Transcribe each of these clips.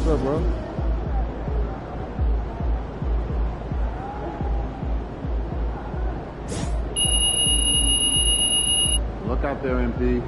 up, bro? Look out there, MP.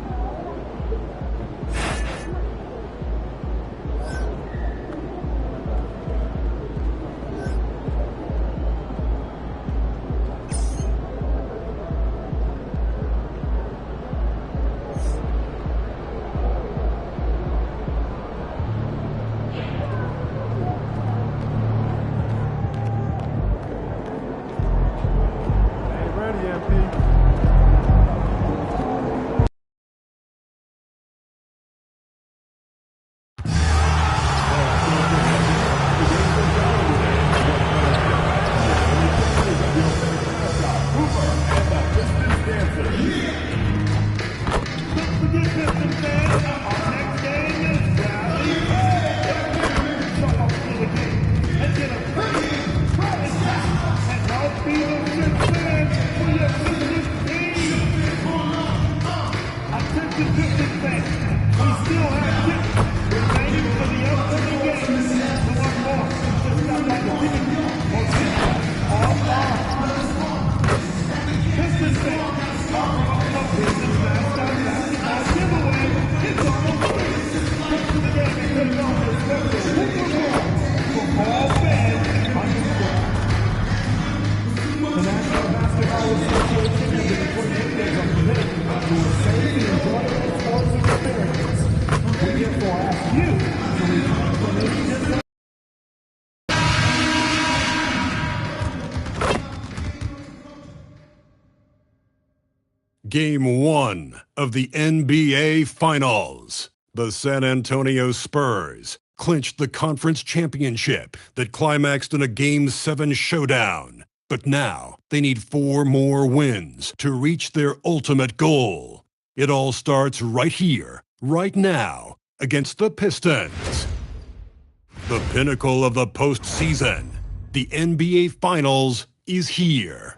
Game 1 of the NBA Finals. The San Antonio Spurs clinched the conference championship that climaxed in a Game 7 showdown. But now they need 4 more wins to reach their ultimate goal. It all starts right here, right now, against the Pistons. The pinnacle of the postseason, the NBA Finals, is here.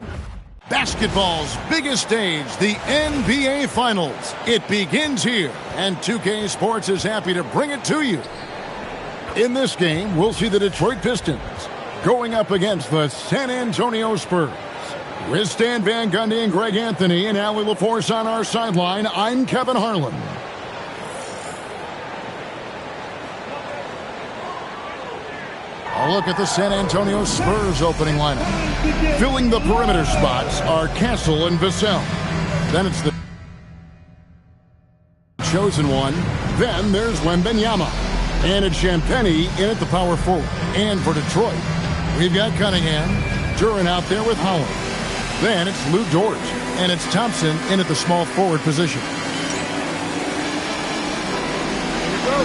Basketball's biggest stage, the NBA Finals. It begins here, and 2K Sports is happy to bring it to you. In this game, we'll see the Detroit Pistons going up against the San Antonio Spurs. With Stan Van Gundy and Greg Anthony and Allie LaForce on our sideline, I'm Kevin Harlan. A look at the San Antonio Spurs opening lineup. Filling the perimeter spots are Castle and Vassell. Then it's the chosen one. Then there's Wembanyama. And it's Champagnie in at the power forward. And for Detroit, we've got Cunningham. Duren out there with Howard. Then it's Lou Dort. And it's Thompson in at the small forward position. Here we go.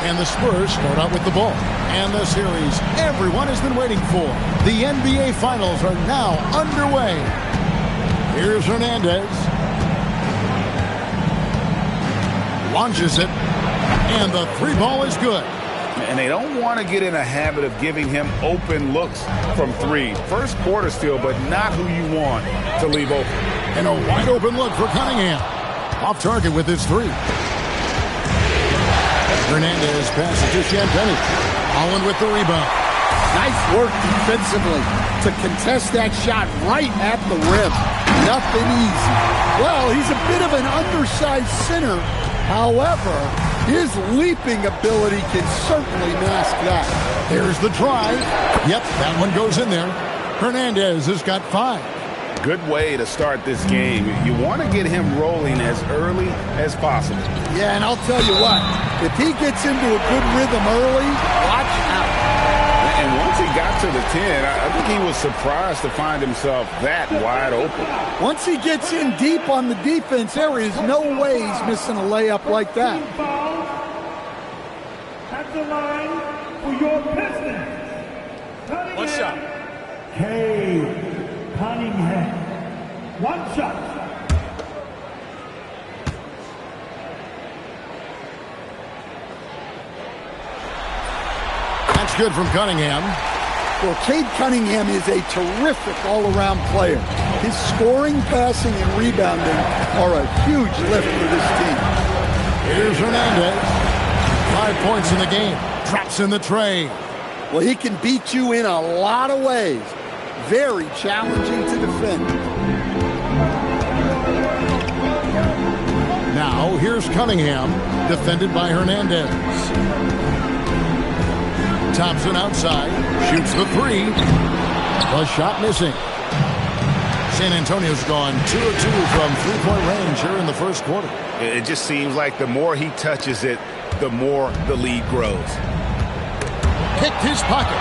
And the Spurs start out with the ball. And the series everyone has been waiting for. The NBA Finals are now underway. Here's Hernandez. Launches it. And the 3 ball is good. And they don't want to get in a habit of giving him open looks from 3. First quarter still, but not who you want to leave open. And a wide open look for Cunningham. Off target with his 3. Hernandez passes to Champagnie. Holland with the rebound. Nice work defensively to contest that shot right at the rim. Nothing easy. Well, he's a bit of an undersized center. However, his leaping ability can certainly mask that. Here's the drive. Yep, that one goes in there. Hernandez has got 5. Good way to start this game. You want to get him rolling as early as possible. Yeah, and I'll tell you what, if he gets into a good rhythm early, watch out. And once he got to the 10, I think he was surprised to find himself that wide open. Once he gets in deep on the defense, there is no way he's missing a layup like that. At the line for your Pistons. One shot. Cunningham. 1 shot. That's good from Cunningham. Well, Cade Cunningham is a terrific all-around player. His scoring, passing, and rebounding are a huge lift for this team. Here's Hernandez. 5 points in the game. Drops in the tray. Well, he can beat you in a lot of ways. Very challenging to defend. Now, here's Cunningham, defended by Hernandez. Thompson outside, shoots the 3. The shot missing. San Antonio's gone 2 of 2 from 3-point range here in the first quarter. It just seems like the more he touches it, the more the lead grows. Picked his pocket.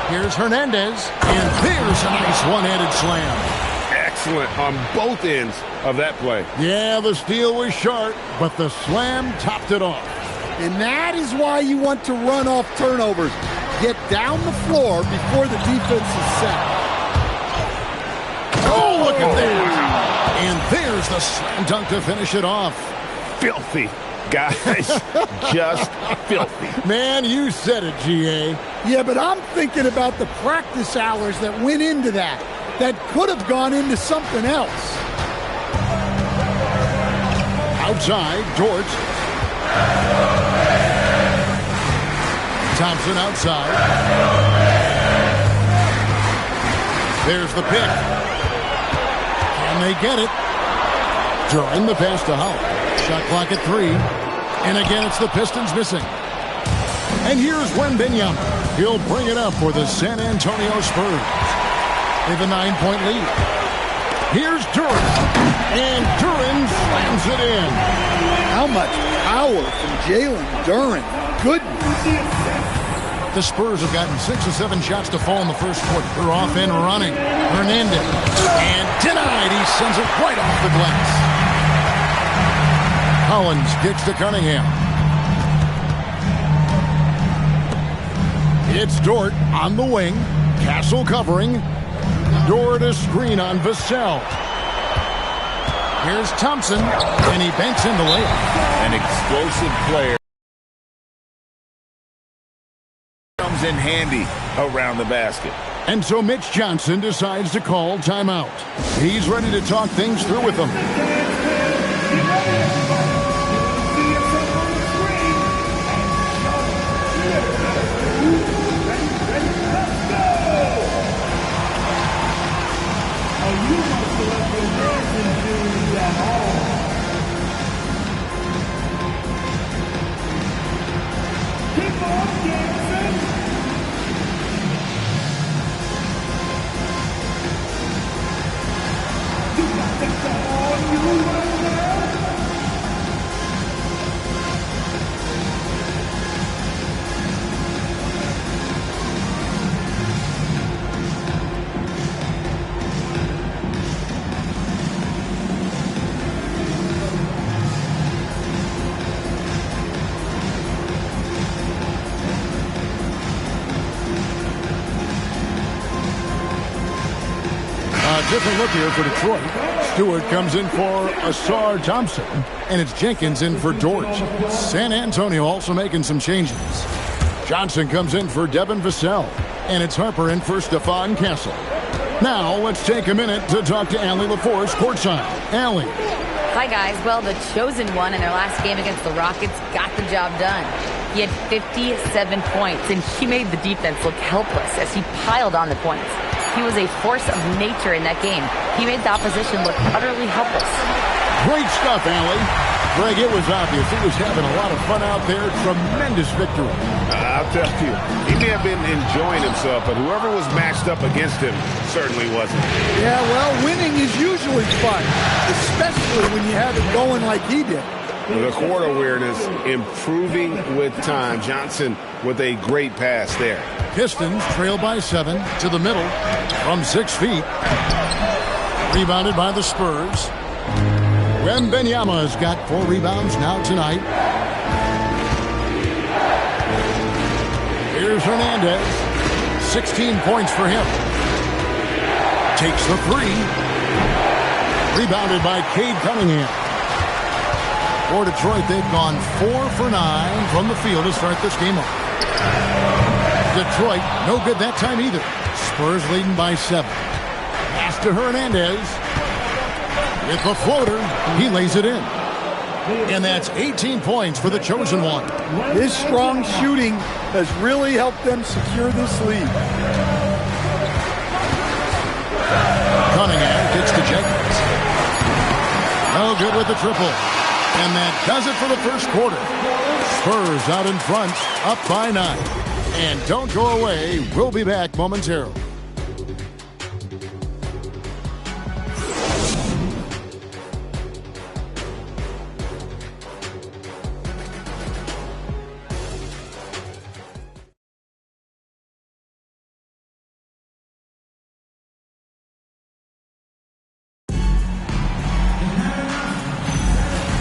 Here's Hernandez, and there's a nice one-handed slam. Excellent on both ends of that play. Yeah, the steal was short, but the slam topped it off. And that is why you want to run off turnovers. Get down the floor before the defense is set. Oh, look at that. And there's the slam dunk to finish it off. Filthy. Guys, just filthy. Man, you said it, G.A. Yeah, but I'm thinking about the practice hours that went into that. That could have gone into something else. Outside, Dort. Thompson outside. There's the pick. Can they get it? During the pass to Howard. Shot clock at 3. And again, it's the Pistons missing. And here's Wembanyama. He'll bring it up for the San Antonio Spurs. They have a 9-point lead. Here's Duren. And Duren slams it in. How much power from Jalen Duren. Goodness. The Spurs have gotten 6 or 7 shots to fall in the first quarter. They're off and running. Hernandez. And denied. He sends it right off the glass. Collins kicks to Cunningham. It's Dort on the wing. Castle covering. Dort a screen on Vassell. Here's Thompson, and he banks in the layup. An explosive player. Comes in handy around the basket. And so Mitch Johnson decides to call timeout. He's ready to talk things through with them. Different look here for Detroit. Stewart comes in for Asar Thompson, and it's Jenkins in for Dort. San Antonio also making some changes. Johnson comes in for Devin Vassell, and it's Harper in for Stephon Castle. Now let's take a minute to talk to Allie LaForce courtside. Allie. Hi, guys. Well, the chosen one in their last game against the Rockets got the job done. He had 57 points, and he made the defense look helpless as he piled on the points. He was a force of nature in that game. He made the opposition look utterly helpless. Great stuff, Allie. Greg, it was obvious. He was having a lot of fun out there. Tremendous victory. I'll tell you, he may have been enjoying himself, but whoever was matched up against him certainly wasn't. Yeah, well, winning is usually fun, especially when you have it going like he did. The court awareness improving with time. Johnson with a great pass there. Pistons trail by 7 to the middle from 6 feet. Rebounded by the Spurs. Wembanyama has got 4 rebounds now tonight. Here's Hernandez. 16 points for him. Takes the 3. Rebounded by Cade Cunningham. For Detroit, they've gone 4 for 9 from the field to start this game off. Detroit, no good that time either. Spurs leading by 7. Pass to Hernandez. With the floater, he lays it in. And that's 18 points for the chosen one. His strong shooting has really helped them secure this lead. Cunningham gets to Jenkins. No good with the triple. And that does it for the first quarter. Spurs out in front, up by 9. And don't go away. We'll be back momentarily.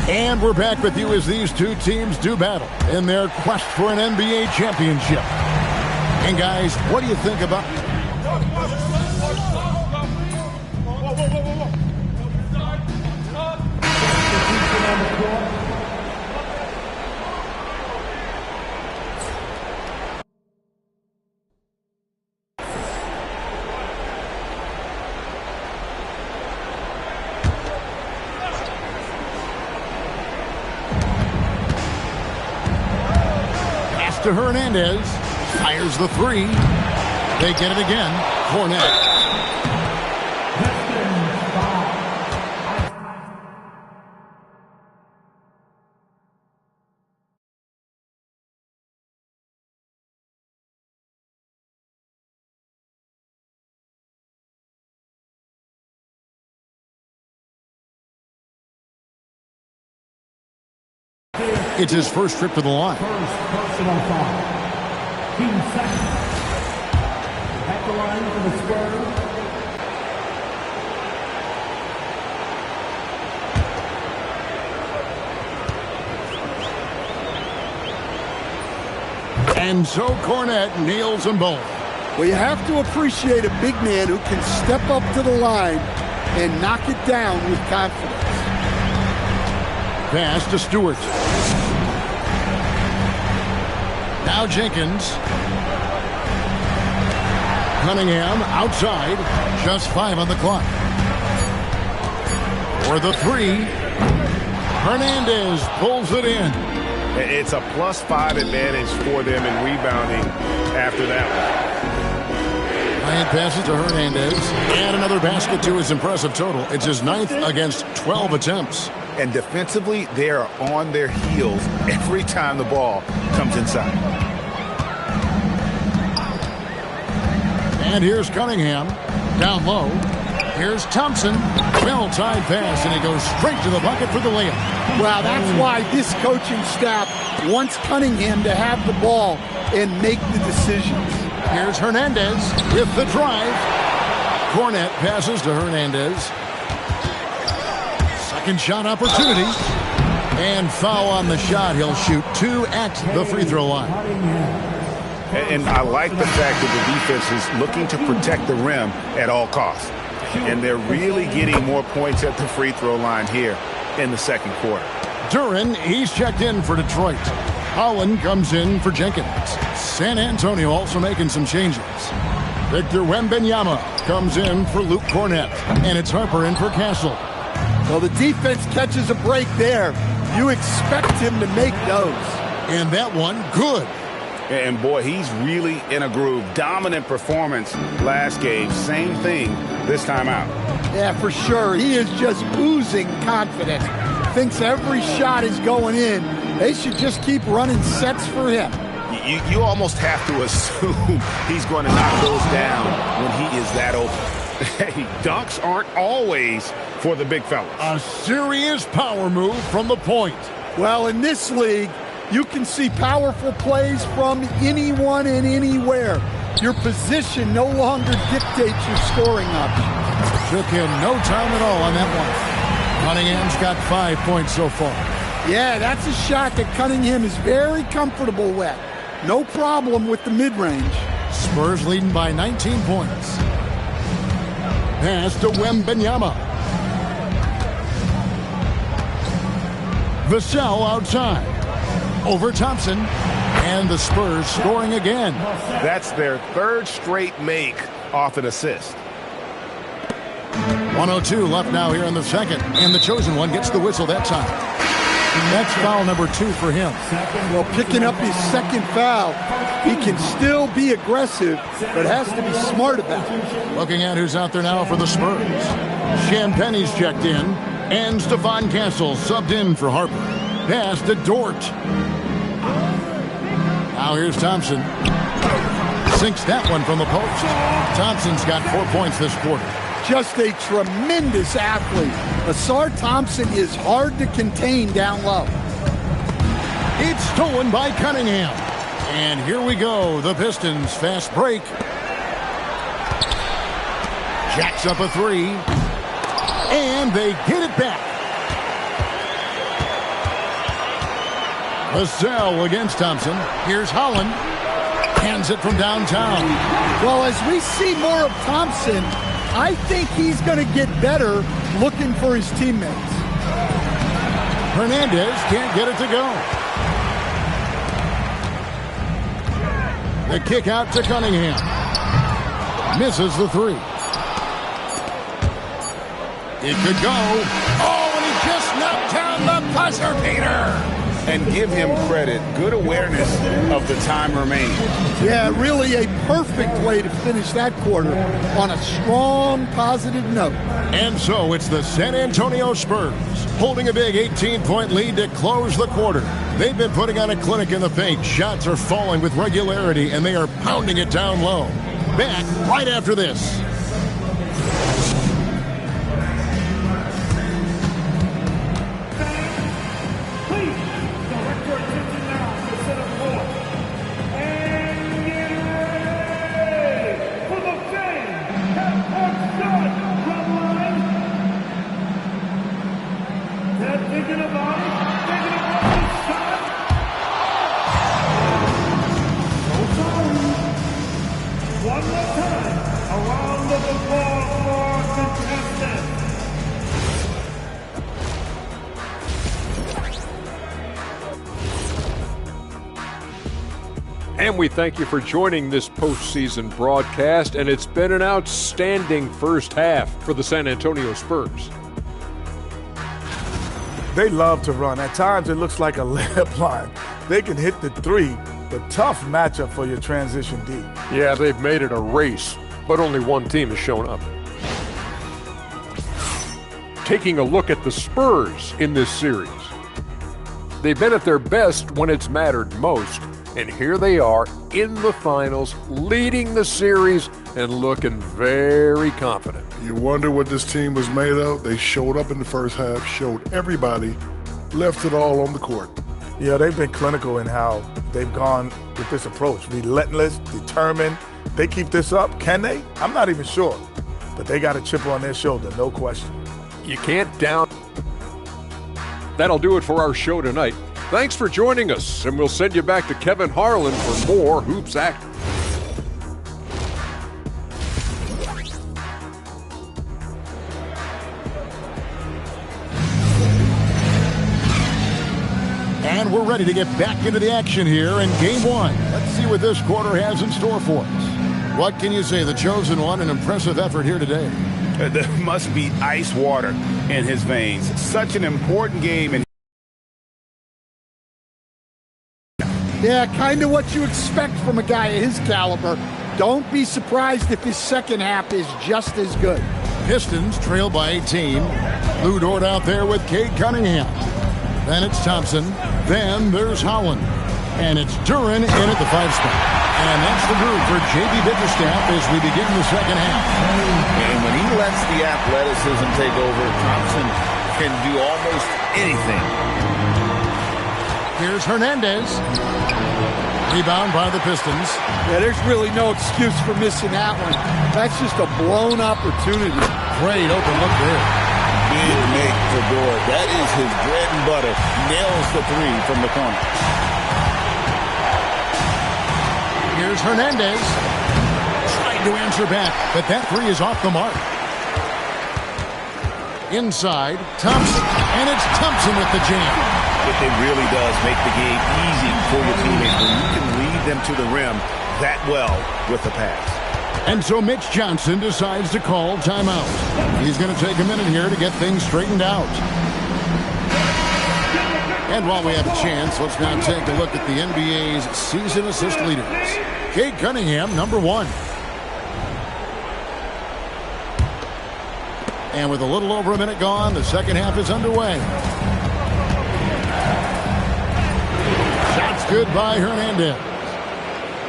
And we're back with you as these two teams do battle in their quest for an NBA championship. And guys, what do you think about... to Hernandez. Fires the 3. They get it again. Fournette. It's his first trip to the line. First personal foul. Team second. At the line for the Spurs. And so Cornette nails them both. Well, you have to appreciate a big man who can step up to the line and knock it down with confidence. Pass to Stewart. Now Jenkins. Cunningham outside. Just 5 on the clock. For the 3. Hernandez pulls it in. It's a +5 advantage for them in rebounding after that one. Bryant passes to Hernandez. And another basket to his impressive total. It's his 9th against 12 attempts. And defensively, they are on their heels every time the ball comes inside. And here's Cunningham. Down low. Here's Thompson. Well-timed pass, and he goes straight to the bucket for the layup. Well, that's why this coaching staff wants Cunningham to have the ball and make the decisions. Here's Hernandez with the drive. Cornette passes to Hernandez. Second shot opportunity. And foul on the shot. He'll shoot 2 at the free throw line. And I like the fact that the defense is looking to protect the rim at all costs. And they're really getting more points at the free throw line here in the second quarter. Duran, he's checked in for Detroit. Holland comes in for Jenkins. San Antonio also making some changes. Victor Wembanyama comes in for Luke Cornette. And it's Harper in for Castle. Well, the defense catches a break there. You expect him to make those. And that one, good. And boy, he's really in a groove. Dominant performance last game. Same thing this time out. Yeah, for sure. He is just oozing confidence. Thinks every shot is going in. They should just keep running sets for him. You almost have to assume he's going to knock those down when he is that open. Hey, dunks aren't always for the big fellas. A serious power move from the point. Well, in this league, you can see powerful plays from anyone and anywhere. Your position no longer dictates your scoring options. Took him no time at all on that one. Cunningham's got 5 points so far. Yeah, that's a shot that Cunningham is very comfortable with. No problem with the mid-range. Spurs leading by 19 points. Pass to Wembanyama. Vassell outside. Over Thompson. And the Spurs scoring again. That's their 3rd straight make off an assist. 1:02 left now here in the second. And the chosen one gets the whistle that time. That's foul number 2 for him. Well, picking up his second foul, he can still be aggressive, but has to be smart about it. Looking at who's out there now for the Spurs. Champagne's checked in, and Stephon Castle subbed in for Harper. Pass to Dort. Now here's Thompson. Sinks that one from the post. Thompson's got 4 points this quarter. Just a tremendous athlete. Asar Thompson is hard to contain down low. It's stolen by Cunningham. And here we go. The Pistons fast break. Jacks up a 3. And they get it back. Vassell against Thompson. Here's Holland. Hands it from downtown. Well, as we see more of Thompson, I think he's going to get better looking for his teammates. Hernandez can't get it to go. The kick out to Cunningham. Misses the 3. It could go. Oh, and he just knocked down the buzzer beater. And give him credit. Good awareness of the time remaining. Yeah, really a perfect way to finish that quarter on a strong, positive note. And so it's the San Antonio Spurs holding a big 18-point lead to close the quarter. They've been putting on a clinic in the paint. Shots are falling with regularity, and they are pounding it down low. Back right after this. And we thank you for joining this postseason broadcast, and it's been an outstanding first half for the San Antonio Spurs. They love to run. At times it looks like a layup line. They can hit the three, but tough matchup for your transition D. Yeah, they've made it a race, but only one team has shown up. Taking a look at the Spurs in this series. They've been at their best when it's mattered most, and here they are in the finals, leading the series and looking very confident. You wonder what this team was made of? They showed up in the first half, showed everybody, left it all on the court. Yeah, they've been clinical in how they've gone with this approach. Relentless, determined. They keep this up. Can they? I'm not even sure. But they got a chip on their shoulder, no question. You can't down. That'll do it for our show tonight. Thanks for joining us, and we'll send you back to Kevin Harlan for more Hoops Action. And we're ready to get back into the action here in Game 1. Let's see what this quarter has in store for us. What can you say? The chosen one, an impressive effort here today. There must be ice water in his veins. Such an important game. And Yeah, kind of what you expect from a guy of his caliber. Don't be surprised if his second half is just as good. Pistons trail by 18. Lou Dort out there with Cade Cunningham. Then it's Thompson. Then there's Howland. And it's Duren in at the 5 spot. And that's the group for J.B. Bickerstaff as we begin the second half. And when he lets the athleticism take over, Thompson can do almost anything. Here's Hernandez. Rebound by the Pistons. Yeah, there's really no excuse for missing that one. That's just a blown opportunity. Great open look there. Big Nick Tador. That is his bread and butter. Nails the three from the corner. Here's Hernandez. Trying to answer back, but that three is off the mark. Inside, Thompson. And it's Thompson with the jam. It really does make the game easy for your teammates when you can lead them to the rim that well with the pass. And so Mitch Johnson decides to call timeout. He's going to take a minute here to get things straightened out. And while we have a chance, let's now take a look at the NBA's season assist leaders. Cade Cunningham, number 1. And with a little over a minute gone, the second half is underway. Shots good by Hernandez.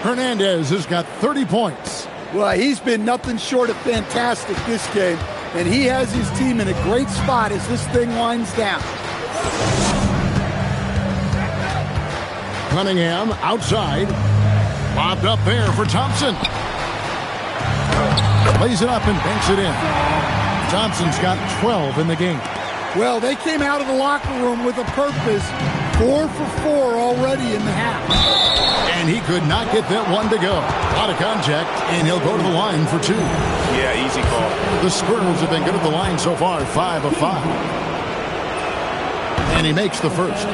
Hernandez has got 30 points. Well, he's been nothing short of fantastic this game, and he has his team in a great spot as this thing winds down. Cunningham outside. Lobbed up there for Thompson. Lays it up and banks it in. Thompson's got 12 in the game. Well, they came out of the locker room with a purpose. 4 for 4 already in the half. And he could not get that one to go. A lot of contact, and he'll go to the line for 2. Yeah, easy call. The Spurs have been good at the line so far, 5 of 5. And he makes the first.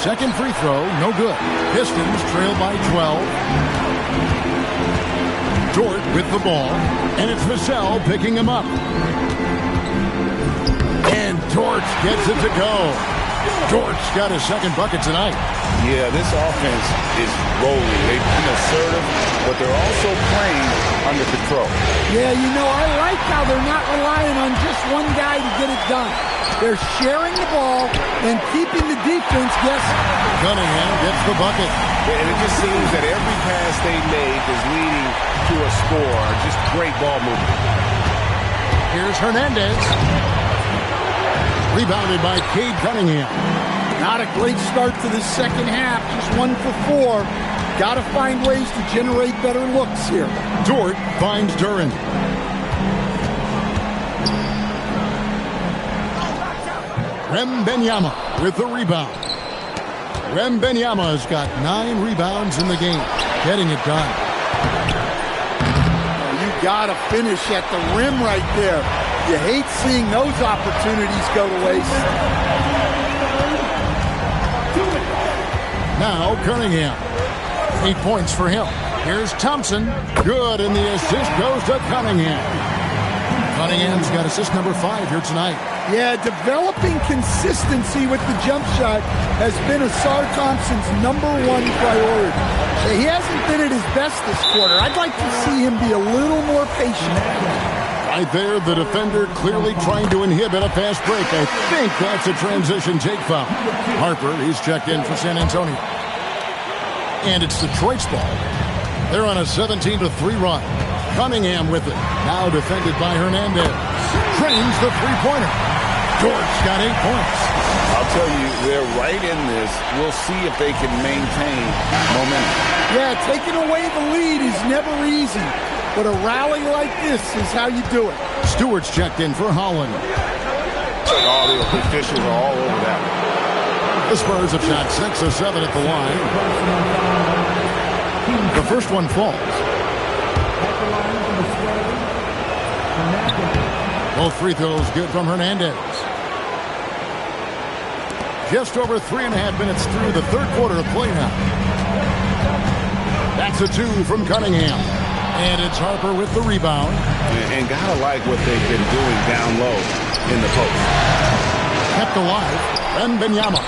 Second free throw, no good. Pistons trail by 12. Dort with the ball, and it's Vassell picking him up. And Dort gets it to go. Dort's got his second bucket tonight. Yeah, this offense is rolling. They've been assertive, but they're also playing under control. Yeah, you know, I like how they're not relying on just one guy to get it done. They're sharing the ball and keeping the defense guessing. Cunningham gets the bucket. And it just seems that every pass they make is leading to a score. Just great ball movement. Here's Hernandez. Rebounded by Cade Cunningham. Not a great start to the second half. Just 1 for 4. Got to find ways to generate better looks here. Dort finds Duren. Wembanyama with the rebound. Wembanyama has got 9 rebounds in the game. Getting it done. You got to finish at the rim right there. You hate seeing those opportunities go to waste. Now Cunningham. 8 points for him. Here's Thompson. Good, and the assist goes to Cunningham. Cunningham's got assist number 5 here tonight. Yeah, developing consistency with the jump shot has been Asar Thompson's #1 priority. He hasn't been at his best this quarter. I'd like to see him be a little more patient. Right there, the defender clearly trying to inhibit a fast break. I think that's a transition take foul. Harper, he's checked in for San Antonio. And it's Detroit's ball. They're on a 17-3 run. Cunningham with it. Now defended by Hernandez. Trains the three-pointer. George got 8 points. I'll tell you, they're right in this. We'll see if they can maintain momentum. Yeah, taking away the lead is never easy. But a rally like this is how you do it. Stewart's checked in for Holland. All the officials are all over that one. The Spurs have shot 6 of 7 at the line. The first one falls. Both free throws good from Hernandez. Just over 3.5 minutes through the third quarter of play now. That's a 2 from Cunningham. And it's Harper with the rebound. And gotta like what they've been doing down low in the post. Kept alive. Wembanyama.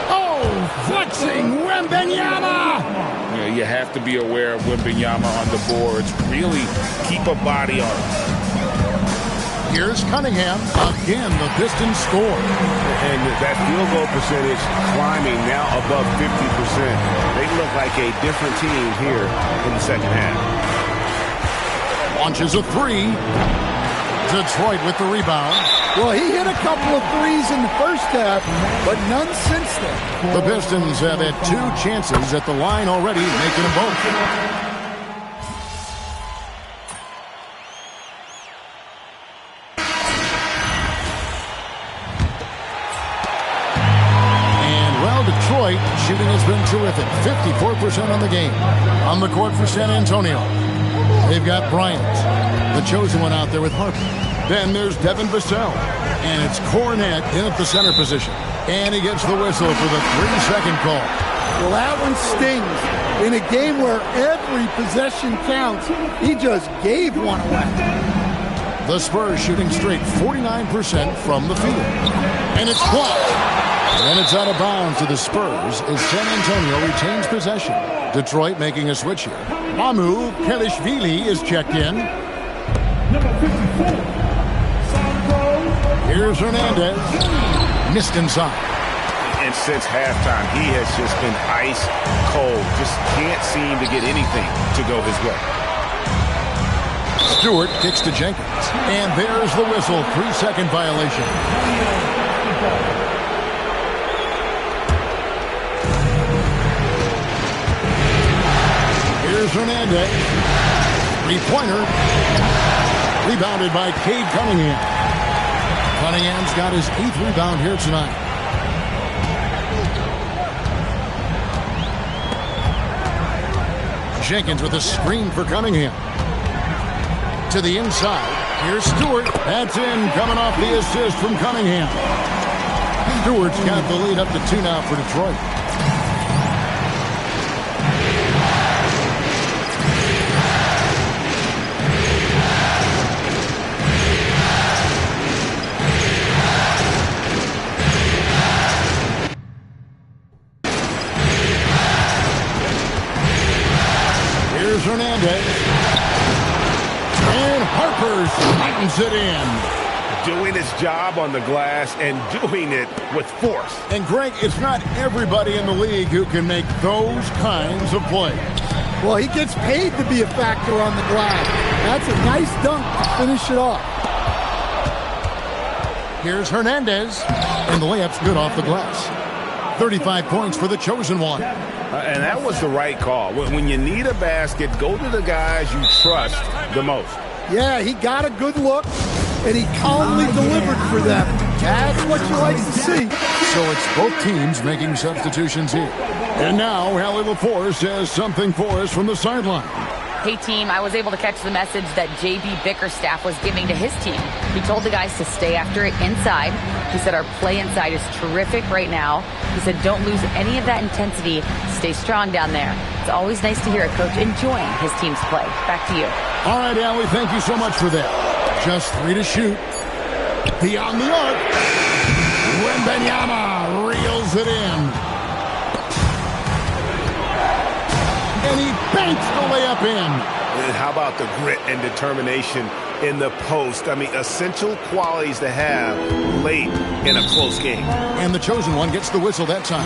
Oh, flexing Wembanyama! Yeah, you have to be aware of Wembanyama on the boards. Really keep a body on him. Here's Cunningham. Again, the Pistons score. And that field goal percentage climbing now above 50%. They look like a different team here in the second half. Launches a 3. Detroit with the rebound. Well, he hit a couple of threes in the first half, but none since then. The Pistons have had 2 chances at the line already, making them both. Detroit, shooting has been terrific. 54% on the game. On the court for San Antonio. They've got Bryant, the chosen one out there with Harper. Then there's Devin Vassell. And it's Cornette in at the center position. And he gets the whistle for the 3-second call. Well, that one stings. In a game where every possession counts, he just gave one away. The Spurs shooting straight 49% from the field. And it's blocked. And it's out of bounds to the Spurs as San Antonio retains possession. Detroit making a switch here. Mamu Kelishvili is checked in. Here's Hernandez. Missed inside. And since halftime, he has just been ice cold. Just can't seem to get anything to go his way. Stewart kicks to Jenkins. And there's the whistle. 3-second violation. Here's Hernandez. 3-pointer. Rebounded by Cade Cunningham. Cunningham's got his 8th rebound here tonight. Jenkins with a screen for Cunningham. To the inside. Here's Stewart. That's in, coming off the assist from Cunningham. Stewart's got the lead up to 2 now for Detroit. Hernandez. And Harper slams it in. Doing his job on the glass and doing it with force. And Greg, it's not everybody in the league who can make those kinds of plays. Well, he gets paid to be a factor on the glass. That's a nice dunk to finish it off. Here's Hernandez. And the layup's good off the glass. 35 points for the chosen one. And that was the right call. When you need a basket, go to the guys you trust the most. Yeah, he got a good look, and he calmly delivered for them. That's what you like to see. So it's both teams making substitutions here. And now, Hallie LaForce has something for us from the sideline. Hey team, I was able to catch the message that JB Bickerstaff was giving to his team. He told the guys to stay after it inside. He said our play inside is terrific right now. He said don't lose any of that intensity. Stay strong down there. It's always nice to hear a coach enjoying his team's play. Back to you. All right, Allie, thank you so much for that. Just 3 to shoot. Beyond the arc. Wembanyama reels it in. And he banks the layup in. And how about the grit and determination in the post? I mean, essential qualities to have late in a close game. And the chosen one gets the whistle that time.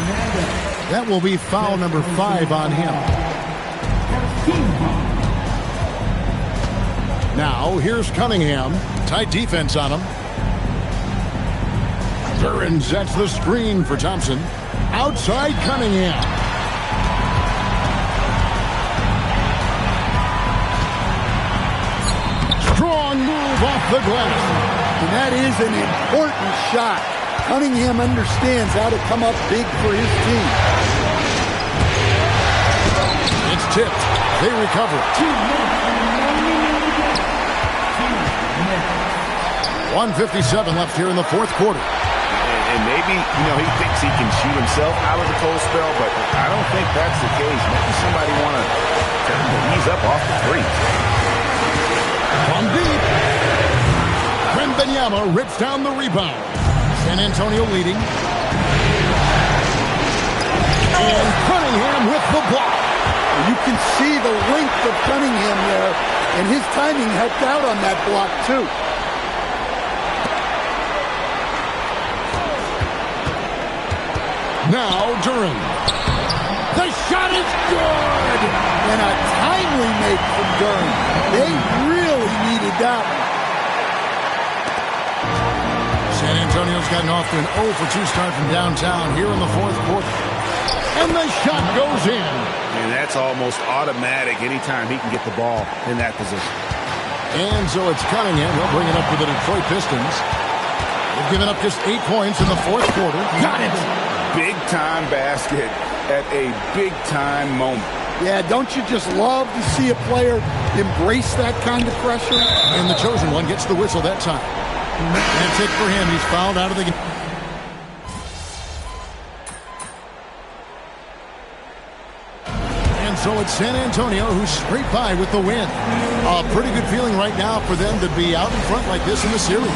That will be foul number 5 on him. Now, here's Cunningham. Tight defense on him. Duran sets the screen for Thompson. Outside Cunningham. Strong move off the glass. And that is an important shot. Cunningham understands how to come up big for his team. It's tipped. They recover it. 1:57 left here in the fourth quarter. And maybe, he thinks he can shoot himself out of the cold spell, but I don't think that's the case. Maybe somebody want to ease up off the three. From deep. Wembanyama rips down the rebound. San Antonio leading. And Cunningham with the block. You can see the length of Cunningham there, and his timing helped out on that block, too. Now Duran. The shot is good! And a timely make from Duran. They really needed that one. San Antonio's gotten off to an 0 for 2 start from downtown here in the fourth quarter. And the shot goes in. And that's almost automatic anytime he can get the ball in that position. And so it's Cunningham. He'll bring it up for the Detroit Pistons. They've given up just 8 points in the fourth quarter. Got it! Big-time basket at a big-time moment. Yeah, don't you just love to see a player embrace that kind of pressure? And the chosen one gets the whistle that time. That's it for him. He's fouled out of the game. And so it's San Antonio who's straight by with the win. A pretty good feeling right now for them to be out in front like this in the series.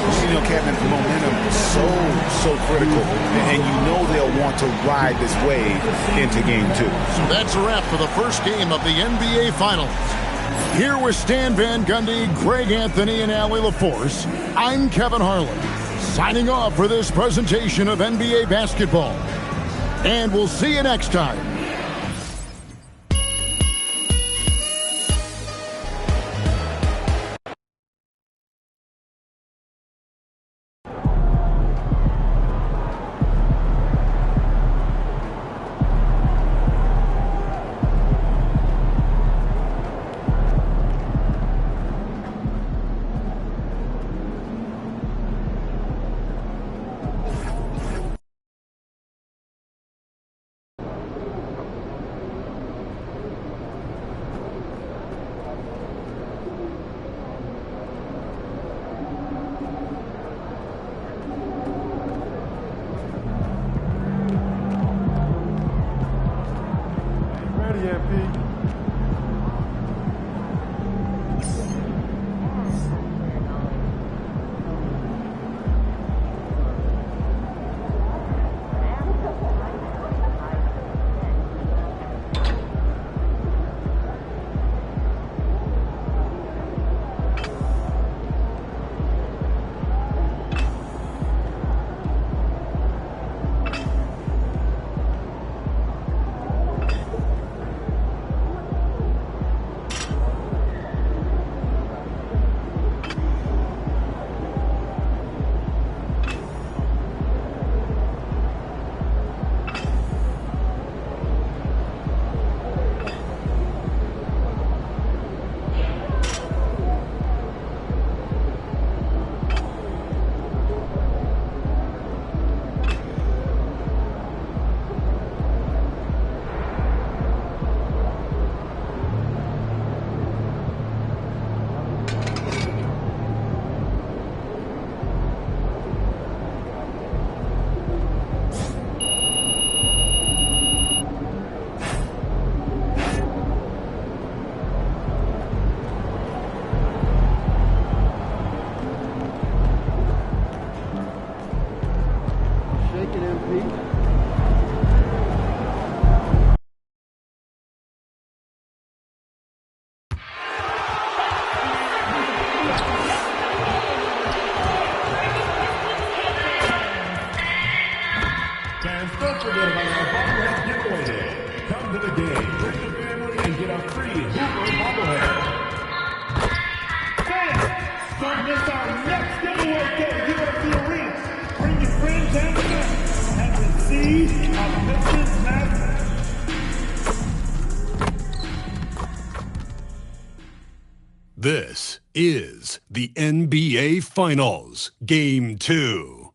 Kevin, momentum is so critical. And they'll want to ride this wave into game 2. So that's a wrap for the first game of the NBA Finals. Here with Stan Van Gundy, Greg Anthony, and Allie LaForce, I'm Kevin Harlan, signing off for this presentation of NBA basketball. And we'll see you next time. This is the NBA Finals, Game 2.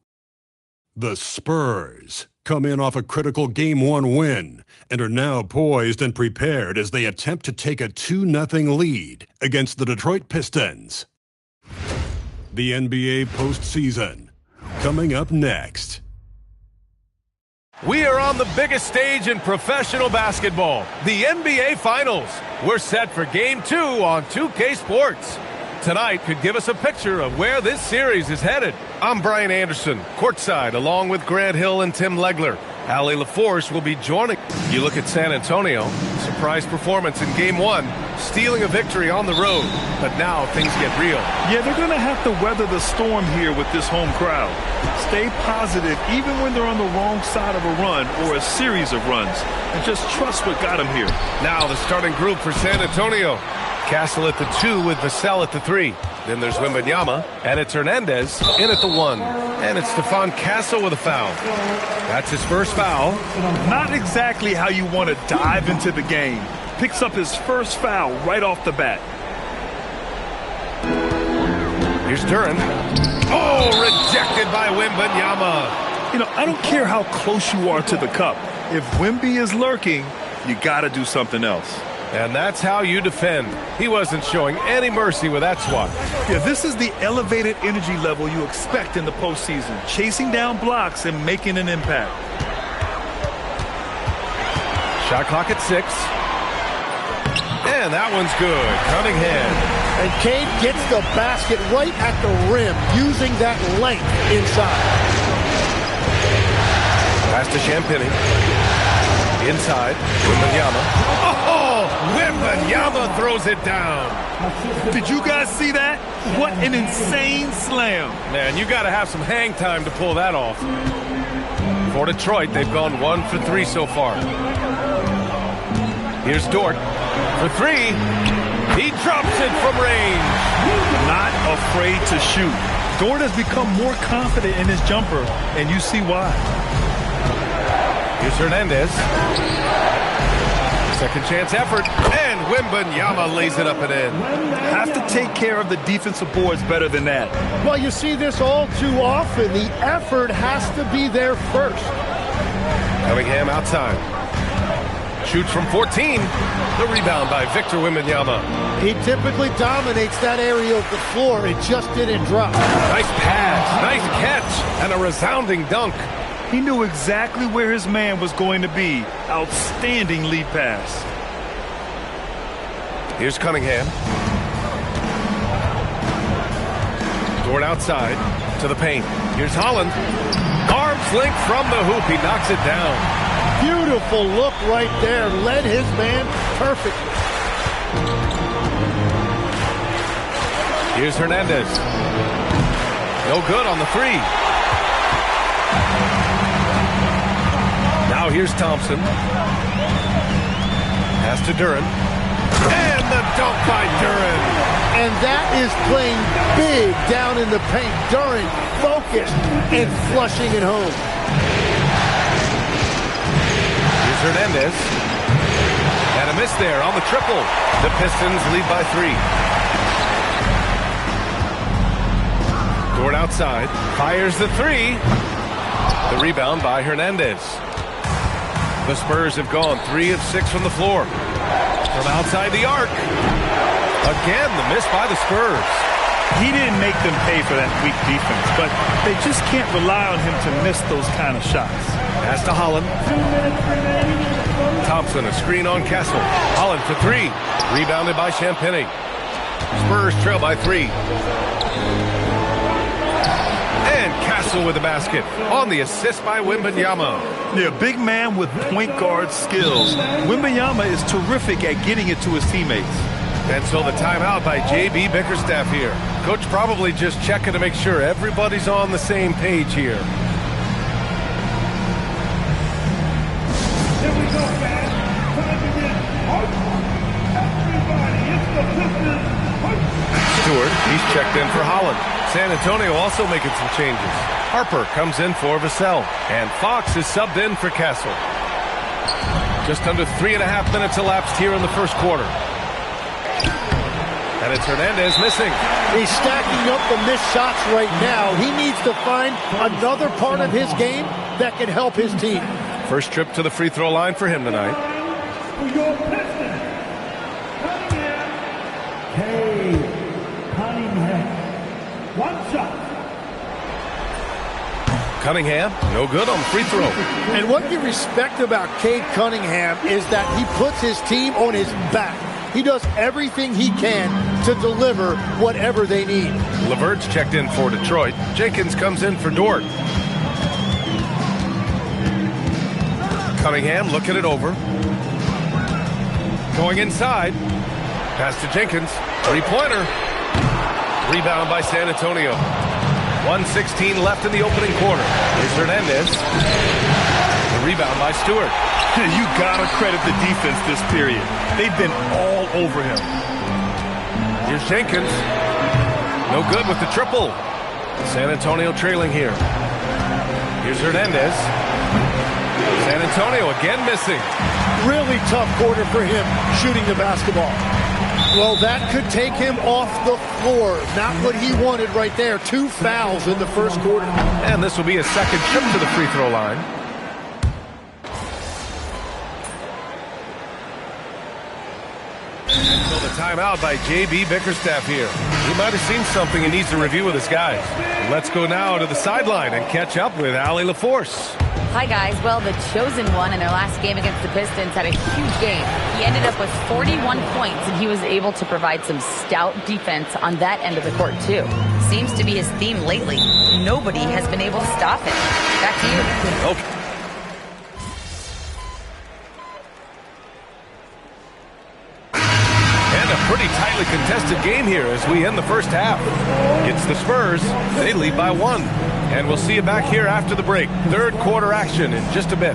The Spurs come in off a critical Game 1 win and are now poised and prepared as they attempt to take a 2-0 lead against the Detroit Pistons. The NBA postseason, coming up next. We are on the biggest stage in professional basketball, the NBA Finals. We're set for Game 2 on 2K Sports. Tonight could give us a picture of where this series is headed. I'm Brian Anderson, courtside, along with Grant Hill and Tim Legler. Allie LaForce will be joining. You look at San Antonio, surprise performance in Game 1, stealing a victory on the road. But now things get real. Yeah, they're going to have to weather the storm here with this home crowd. Stay positive even when they're on the wrong side of a run or a series of runs. And just trust what got them here. Now the starting group for San Antonio. Castle at the 2 with Vassell at the 3. Then there's Wembanyama, and it's Hernandez in at the 1. And it's Stephon Castle with a foul. That's his first foul. Not exactly how you want to dive into the game. Picks up his first foul right off the bat. Here's Duren. Oh, rejected by Wembanyama. You know, I don't care how close you are to the cup. If Wemby is lurking, you got to do something else. And that's how you defend. He wasn't showing any mercy with that swat. Yeah, this is the elevated energy level you expect in the postseason. Chasing down blocks and making an impact. Shot clock at 6. And that one's good. Cunningham. And Cade gets the basket right at the rim, using that length inside. Pass to Champagny. Inside, Wembanyama. Oh, Wembanyama throws it down. Did you guys see that? What an insane slam. Man, you got to have some hang time to pull that off. For Detroit, they've gone 1 for 3 so far. Here's Dort for 3. He drops it from range. Not afraid to shoot. Dort has become more confident in his jumper, and you see why. Here's Hernandez. Second chance effort, and Wembanyama lays it up and in. Have to take care of the defensive boards better than that. Well, you see this all too often. The effort has to be there first. Cunningham outside. Shoots from 14. The rebound by Victor Wembanyama. He typically dominates that area of the floor. It just didn't drop. Nice pass, nice catch, and a resounding dunk. He knew exactly where his man was going to be. Outstanding lead pass. Here's Cunningham. Dort outside to the paint. Here's Holland. Arms length from the hoop. He knocks it down. Beautiful look right there. Led his man perfectly. Here's Hernandez. No good on the 3. Now here's Thompson. Pass to Duren. And the dunk by Duren. And that is playing big down in the paint. Duren focused and flushing it home. Here's Hernandez. And a miss there on the triple. The Pistons lead by 3. Dort outside. Fires the 3. The rebound by Hernandez. The Spurs have gone 3 of 6 from the floor. From outside the arc. Again, the miss by the Spurs. He didn't make them pay for that weak defense, but they just can't rely on him to miss those kind of shots. Pass to Holland. Thompson, a screen on Castle. Holland for 3. Rebounded by Champagny. Spurs trail by 3. And Castle with the basket on the assist by Wembanyama. Yeah, big man with point guard skills. Wembanyama is terrific at getting it to his teammates. And so the timeout by J.B. Bickerstaff here. Coach probably just checking to make sure everybody's on the same page here. Here we go, guys. Time to get everybody. It's the Pistons. Stewart, he's checked in for Holland. San Antonio also making some changes. Harper comes in for Vassell. And Fox is subbed in for Castle. Just under 3.5 minutes elapsed here in the first quarter. And it's Hernandez missing. He's stacking up the missed shots right now. He needs to find another part of his game that can help his team. First trip to the free throw line for him tonight. One shot. Cunningham, no good on the free throw. And what you respect about Cade Cunningham is that he puts his team on his back. He does everything he can to deliver whatever they need. LeVert's checked in for Detroit. Jenkins comes in for Dort. Cunningham looking it over. Going inside. Pass to Jenkins. Three-pointer. Rebound by San Antonio. 1:16 left in the opening quarter. Here's Hernandez. The rebound by Stewart. You gotta credit the defense this period. They've been all over him. Here's Jenkins. No good with the triple. San Antonio trailing here. Here's Hernandez. San Antonio again missing. Really tough quarter for him shooting the basketball. Well, that could take him off the floor. Not what he wanted right there. 2 fouls in the first quarter. And this will be a second trip to the free throw line. So the timeout by J.B. Bickerstaff here. He might have seen something and needs to review with his guys. Let's go now to the sideline and catch up with Allie LaForce. Hi, guys. Well, the chosen one in their last game against the Pistons had a huge game. He ended up with 41 points, and he was able to provide some stout defense on that end of the court, too. Seems to be his theme lately. Nobody has been able to stop him. Back to you. Okay. And a pretty tightly contested game here as we end the first half. It's the Spurs. They lead by 1. And we'll see you back here after the break. Third quarter action in just a bit.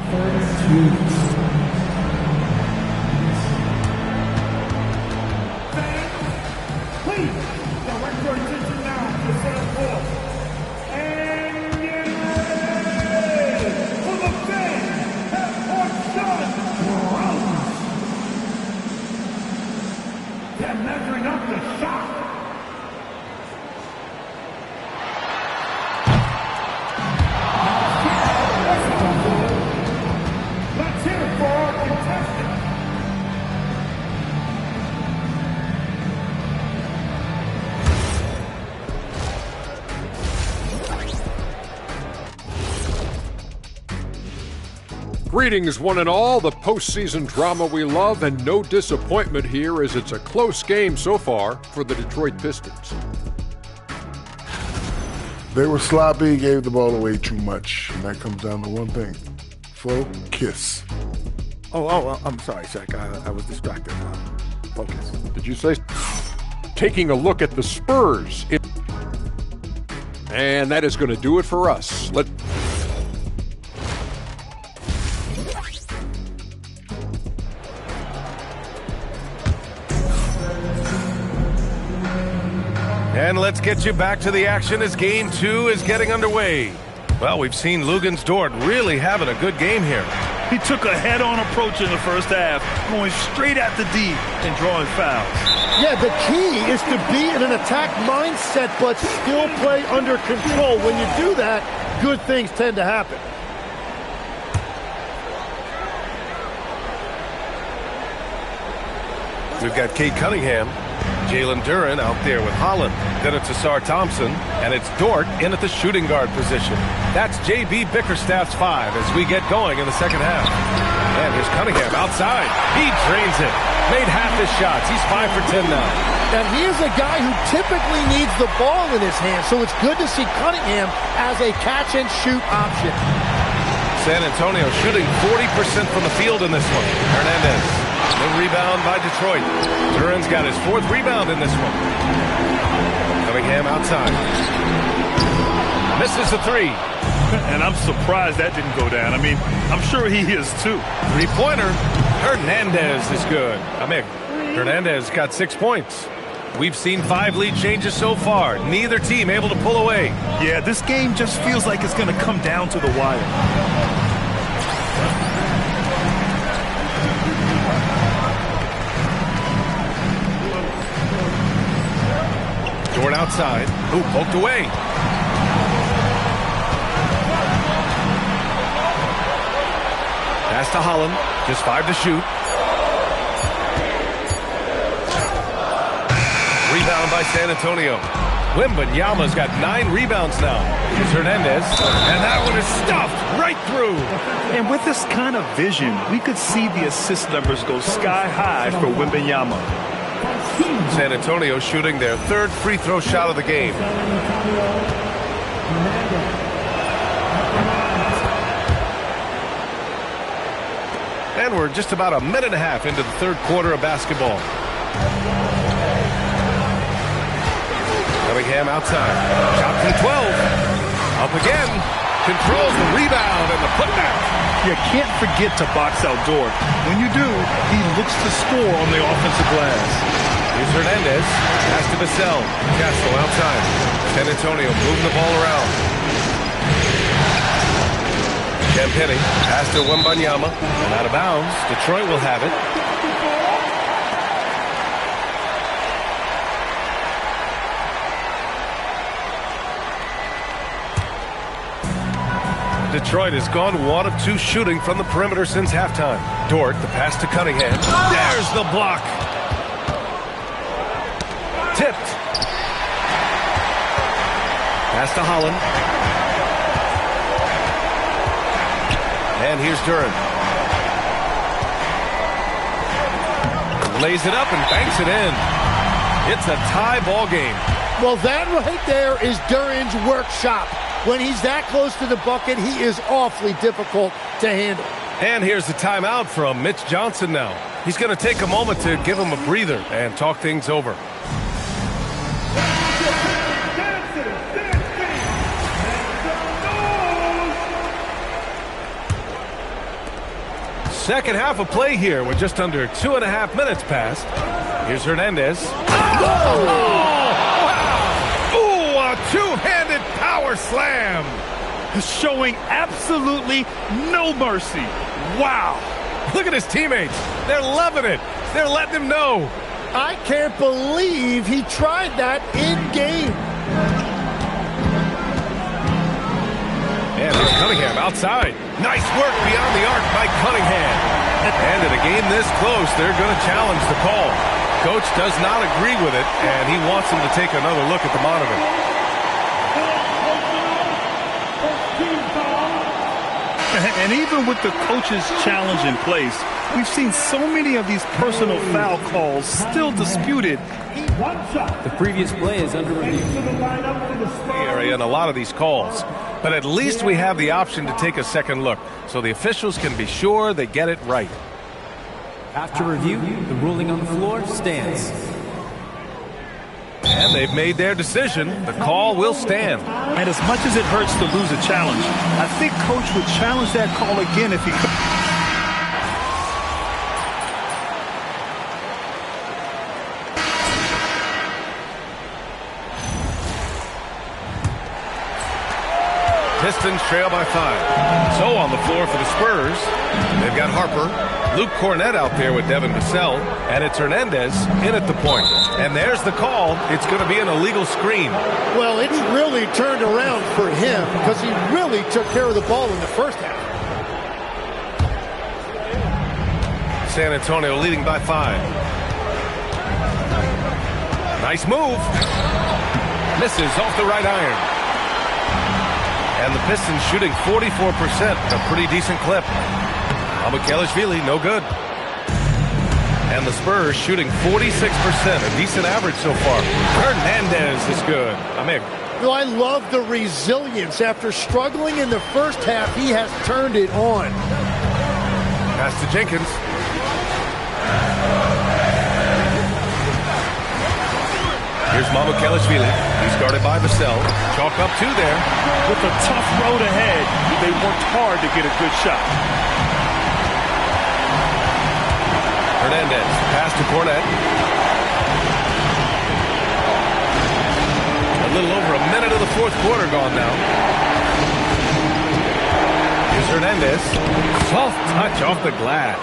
Please, direct your attention now to the center court. And get ready for the big half-court shot. They're measuring up the shot. Let's hear it for our contestant. Greetings, one and all. The postseason drama we love, and no disappointment here as it's a close game so far for the Detroit Pistons. They were sloppy, gave the ball away too much, and that comes down to one thing. Focus. Oh, I'm sorry, Shaq. I was distracted. Focus. Did you say taking a look at the Spurs? And that is going to do it for us. And let's get you back to the action as game 2 is getting underway. Well, we've seen Luguentz Dort really having a good game here. He took a head-on approach in the first half, going straight at the D and drawing fouls. Yeah, the key is to be in an attack mindset but still play under control. When you do that, good things tend to happen. We've got Cade Cunningham, Jalen Duren out there with Holland. Then it's Asar Thompson, and it's Dort in at the shooting guard position. That's J.B. Bickerstaff's 5 as we get going in the second half. And here's Cunningham outside. He drains it. Made half his shots. He's 5 for 10 now. And he is a guy who typically needs the ball in his hand, so it's good to see Cunningham as a catch-and-shoot option. San Antonio shooting 40% from the field in this one. Hernandez. The rebound by Detroit. Duren's got his 4th rebound in this one. Cunningham outside. Misses the 3. And I'm surprised that didn't go down. I mean, I'm sure he is too. 3-pointer. Hernandez is good. Hernandez got 6 points. We've seen 5 lead changes so far. Neither team able to pull away. Yeah, this game just feels like it's going to come down to the wire. Dort outside. Ooh, poked away. Pass to Holland. Just 5 to shoot. Rebound by San Antonio. Wembanyama's got 9 rebounds now. Here's Hernandez. And that one is stuffed right through. And with this kind of vision, we could see the assist numbers go sky high for Wembanyama. San Antonio shooting their 3rd free throw shot of the game. And we're just about a minute and a half into the 3rd quarter of basketball. Cunningham outside. Shot from 12. Up again. Controls the rebound and the putback. You can't forget to box out Dort. When you do, he looks to score on the offensive glass. Here's Hernandez. Pass to Vassell. Castle outside. San Antonio moving the ball around. Campini. Pass to Wembanyama. And out of bounds. Detroit will have it. Detroit has gone 1 of 2 shooting from the perimeter since halftime. Dort, the pass to Cunningham. There's the block. Tipped. Pass to Holland. And here's Duren. Lays it up and banks it in. It's a tie ball game. Well, that right there is Duren's workshop. When he's that close to the bucket, he is awfully difficult to handle. And here's the timeout from Mitch Johnson now. He's going to take a moment to give him a breather and talk things over. Second half of play here with just under 2.5 minutes passed. Here's Hernandez. Oh! Wow! Ooh, a two-handed power slam. Showing absolutely no mercy. Wow. Look at his teammates. They're loving it. They're letting him know. I can't believe he tried that in game. And here's Cunningham outside. Nice work beyond the arc by Cunningham. And in a game this close, they're going to challenge the call. Coach does not agree with it, and he wants him to take another look at the monitor. And even with the coach's challenge in place, we've seen so many of these personal foul calls still disputed. The previous play is under review. Area in a lot of these calls. But at least we have the option to take a second look, so the officials can be sure they get it right. After review, the ruling on the floor stands. And they've made their decision. The call will stand. And as much as it hurts to lose a challenge, I think Coach would challenge that call again if he could. Pistons trail by 5. So on the floor for the Spurs, they've got Harper, Luke Cornett out there with Devin Vassell, and it's Hernandez in at the point. And there's the call. It's going to be an illegal screen. Well, it's really turned around for him because he really took care of the ball in the first half. San Antonio leading by 5. Nice move. Misses off the right iron. And the Pistons shooting 44%, a pretty decent clip. Abukelashvili, no good. And the Spurs shooting 46%, a decent average so far. Hernandez is good. Well, I love the resilience. After struggling in the first half, he has turned it on. Pass to Jenkins. Here's Abukelashvili. He's guarded by Vassell. Chalk up 2 there. With a tough road ahead, they worked hard to get a good shot. Hernandez, pass to Cornett. A little over a minute of the fourth quarter gone now. Here's Hernandez. Soft touch off the glass.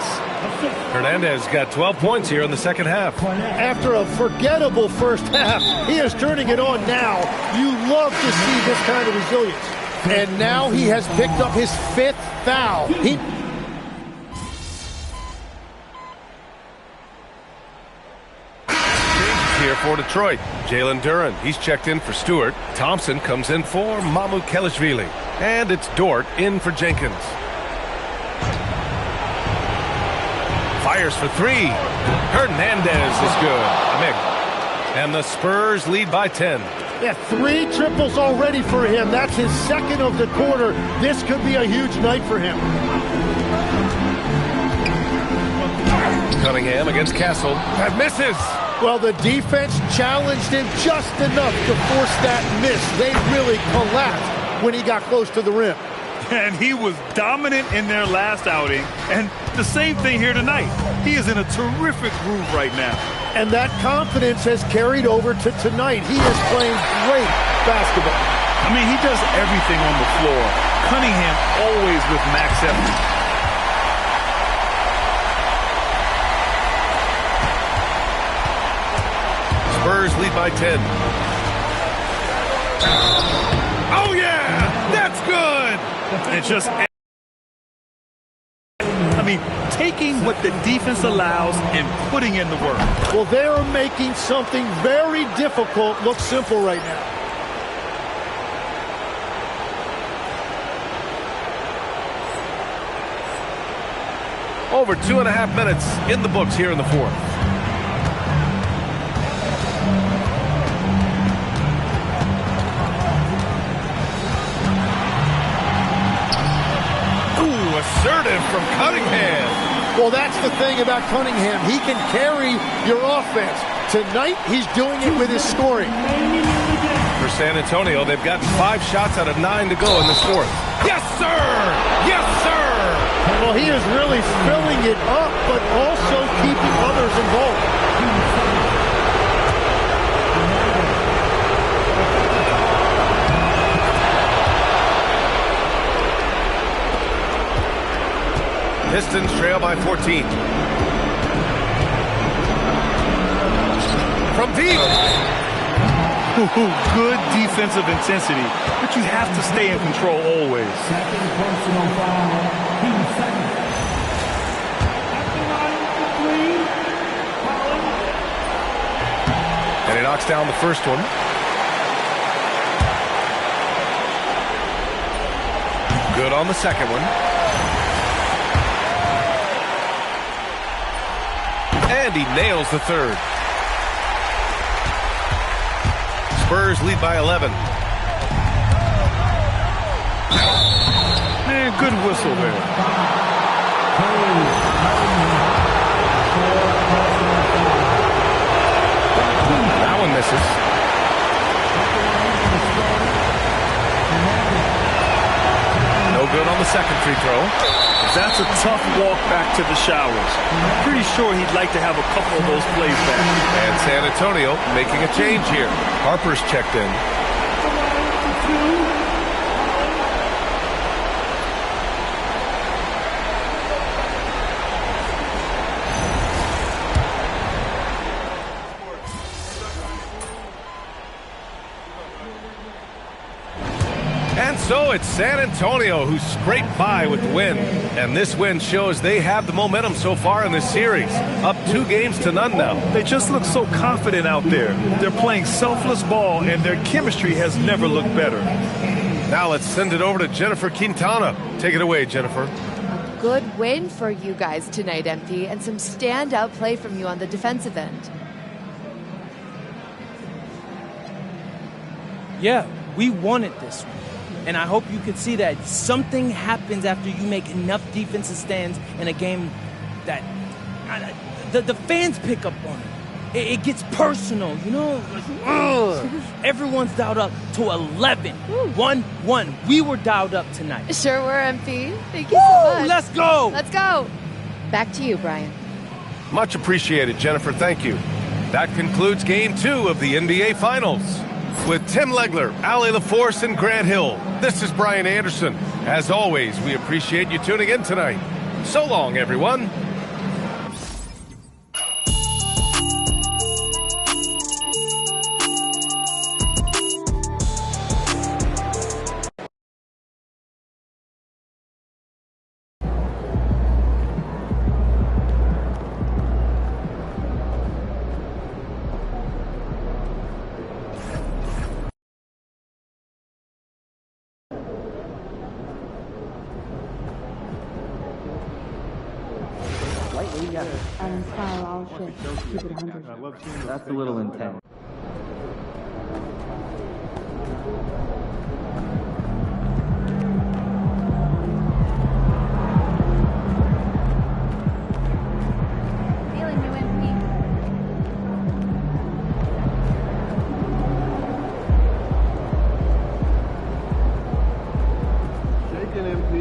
Hernandez got 12 points here in the second half. After a forgettable first half, he is turning it on now. You love to see this kind of resilience. And now he has picked up his 5th foul. Here for Detroit. Jalen Duren, he's checked in for Stewart. Thompson comes in for Mamukelashvili. And it's Dort in for Jenkins. Fires for 3. Hernandez is good. And the Spurs lead by 10. Yeah, 3 triples already for him. That's his 2nd of the quarter. This could be a huge night for him. Cunningham against Castle. That misses. Well, the defense challenged him just enough to force that miss. They really collapsed when he got close to the rim. And he was dominant in their last outing. And the same thing here tonight. He is in a terrific groove right now. And that confidence has carried over to tonight. He is playing great basketball. I mean, he does everything on the floor. Cunningham always with max effort. Spurs lead by 10. Oh, yeah! That's good! It's just... I mean, taking what the defense allows and putting in the work. Well, they are making something very difficult look simple right now. Over 2.5 minutes in the books here in the 4th. Assertive from Cunningham. Well, that's the thing about Cunningham. He can carry your offense. Tonight, he's doing it with his scoring. For San Antonio, they've gotten 5 shots out of 9 to go in this 4th. Yes, sir! Yes, sir! Well, he is really filling it up, but also keeping others involved. Pistons trail by 14. From deep. Good defensive intensity, but you have to stay in control always. Second personal foul, team second. And he knocks down the first one. Good on the second one. And he nails the third. Spurs lead by 11. Man, good whistle there. That one misses. No good on the second free throw. That's a tough walk back to the showers. I'm pretty sure he'd like to have a couple of those plays back. And San Antonio making a change here. Harper's checked in. And so it's San Antonio who scraped by with the win. And this win shows they have the momentum so far in this series. Up 2 games to none now. They just look so confident out there. They're playing selfless ball, and their chemistry has never looked better. Now let's send it over to Jennifer Quintana. Take it away, Jennifer. A good win for you guys tonight, MP, and some standout play from you on the defensive end. Yeah, we wanted this one. And I hope you can see that something happens after you make enough defensive stands in a game that the fans pick up on it. It gets personal, you know? Everyone's dialed up to 11. 1-1. We were dialed up tonight. Sure were, MP. Thank you so much. Let's go. Let's go. Back to you, Brian. Much appreciated, Jennifer. Thank you. That concludes Game 2 of the NBA Finals. With Tim Legler, Allie LaForce, and Grant Hill, this is Brian Anderson. As always, we appreciate you tuning in tonight. So long, everyone. Inspire all shifts. Keep it 100. That's a little intense. Feeling you, MP. Shaking MP.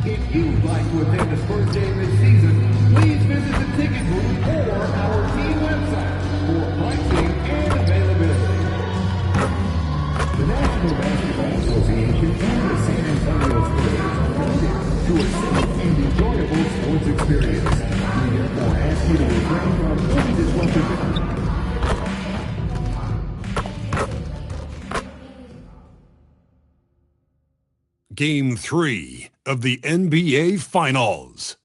If you'd like to attend the Spurs game this season, please visit the ticket booth or our team website for pricing and availability. The National Basketball Association and the San Antonio Spurs are committed to a safe and enjoyable sports experience. We therefore ask you to refrain from any disruptive. Game 3 of the NBA Finals.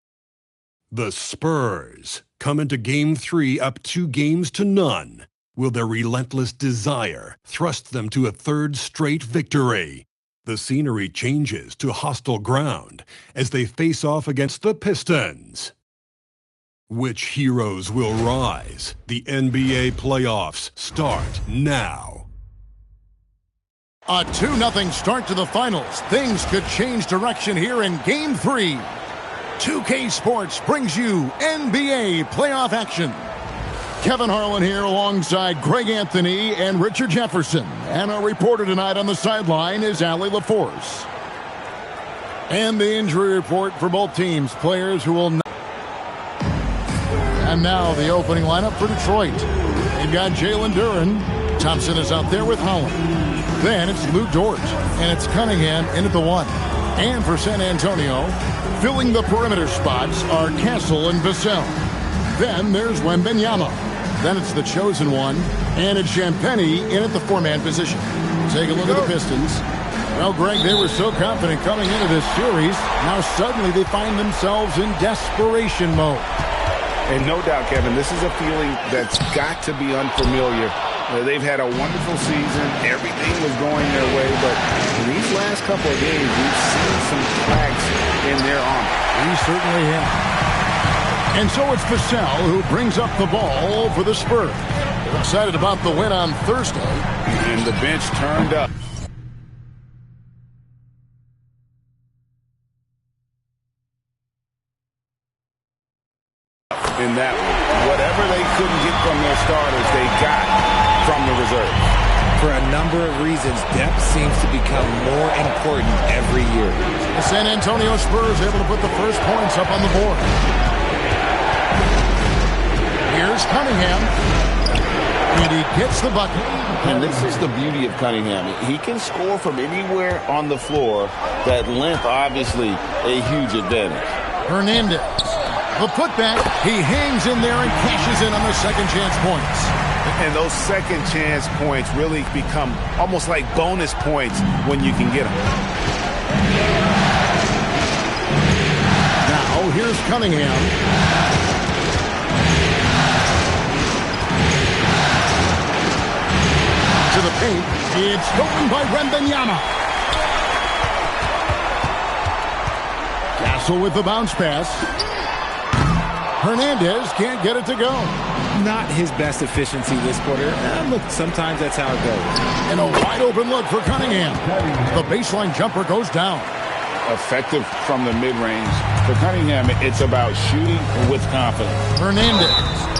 The Spurs come into Game 3 up 2-0. Will their relentless desire thrust them to a third straight victory? The scenery changes to hostile ground as they face off against the Pistons. Which heroes will rise? The NBA playoffs start now. A 2-0 start to the finals. Things could change direction here in Game 3. 2K Sports brings you NBA playoff action. Kevin Harlan here alongside Greg Anthony and Richard Jefferson. And our reporter tonight on the sideline is Allie LaForce. And the injury report for both teams. Players who will not. And now the opening lineup for Detroit. They've got Jalen Duren. Thompson is out there with Holland. Then it's Lou Dort, and it's Cunningham in at the 1. And for San Antonio, filling the perimeter spots are Castle and Vassell. Then there's Wembanyama. Then it's the chosen one, and it's Champagny in at the 4-man position. Take a look at the Pistons. Well, Greg, they were so confident coming into this series. Now suddenly they find themselves in desperation mode. And no doubt, Kevin, this is a feeling that's got to be unfamiliar. They've had a wonderful season. Everything was going their way, but in these last couple of games, we've seen some cracks in their armor. We certainly have. And so it's Vassell who brings up the ball for the Spurs. They're excited about the win on Thursday. And the bench turned up. In that one, whatever they couldn't get from their starters, they got from the reserve. For a number of reasons, depth seems to become more important every year. The San Antonio Spurs able to put the first points up on the board. Here's Cunningham. And he gets the bucket. And this is the beauty of Cunningham. He can score from anywhere on the floor. That length, obviously, a huge advantage. Hernandez. The putback, he hangs in there and cashes in on the second chance points. And those second chance points really become almost like bonus points when you can get them. Now, here's Cunningham. To the paint. It's stolen by Wembanyama. Castle with the bounce pass. Hernandez can't get it to go. Not his best efficiency this quarter. Look, sometimes that's how it goes. And a wide open look for Cunningham. The baseline jumper goes down. Effective from the mid-range. For Cunningham, it's about shooting with confidence. Hernandez.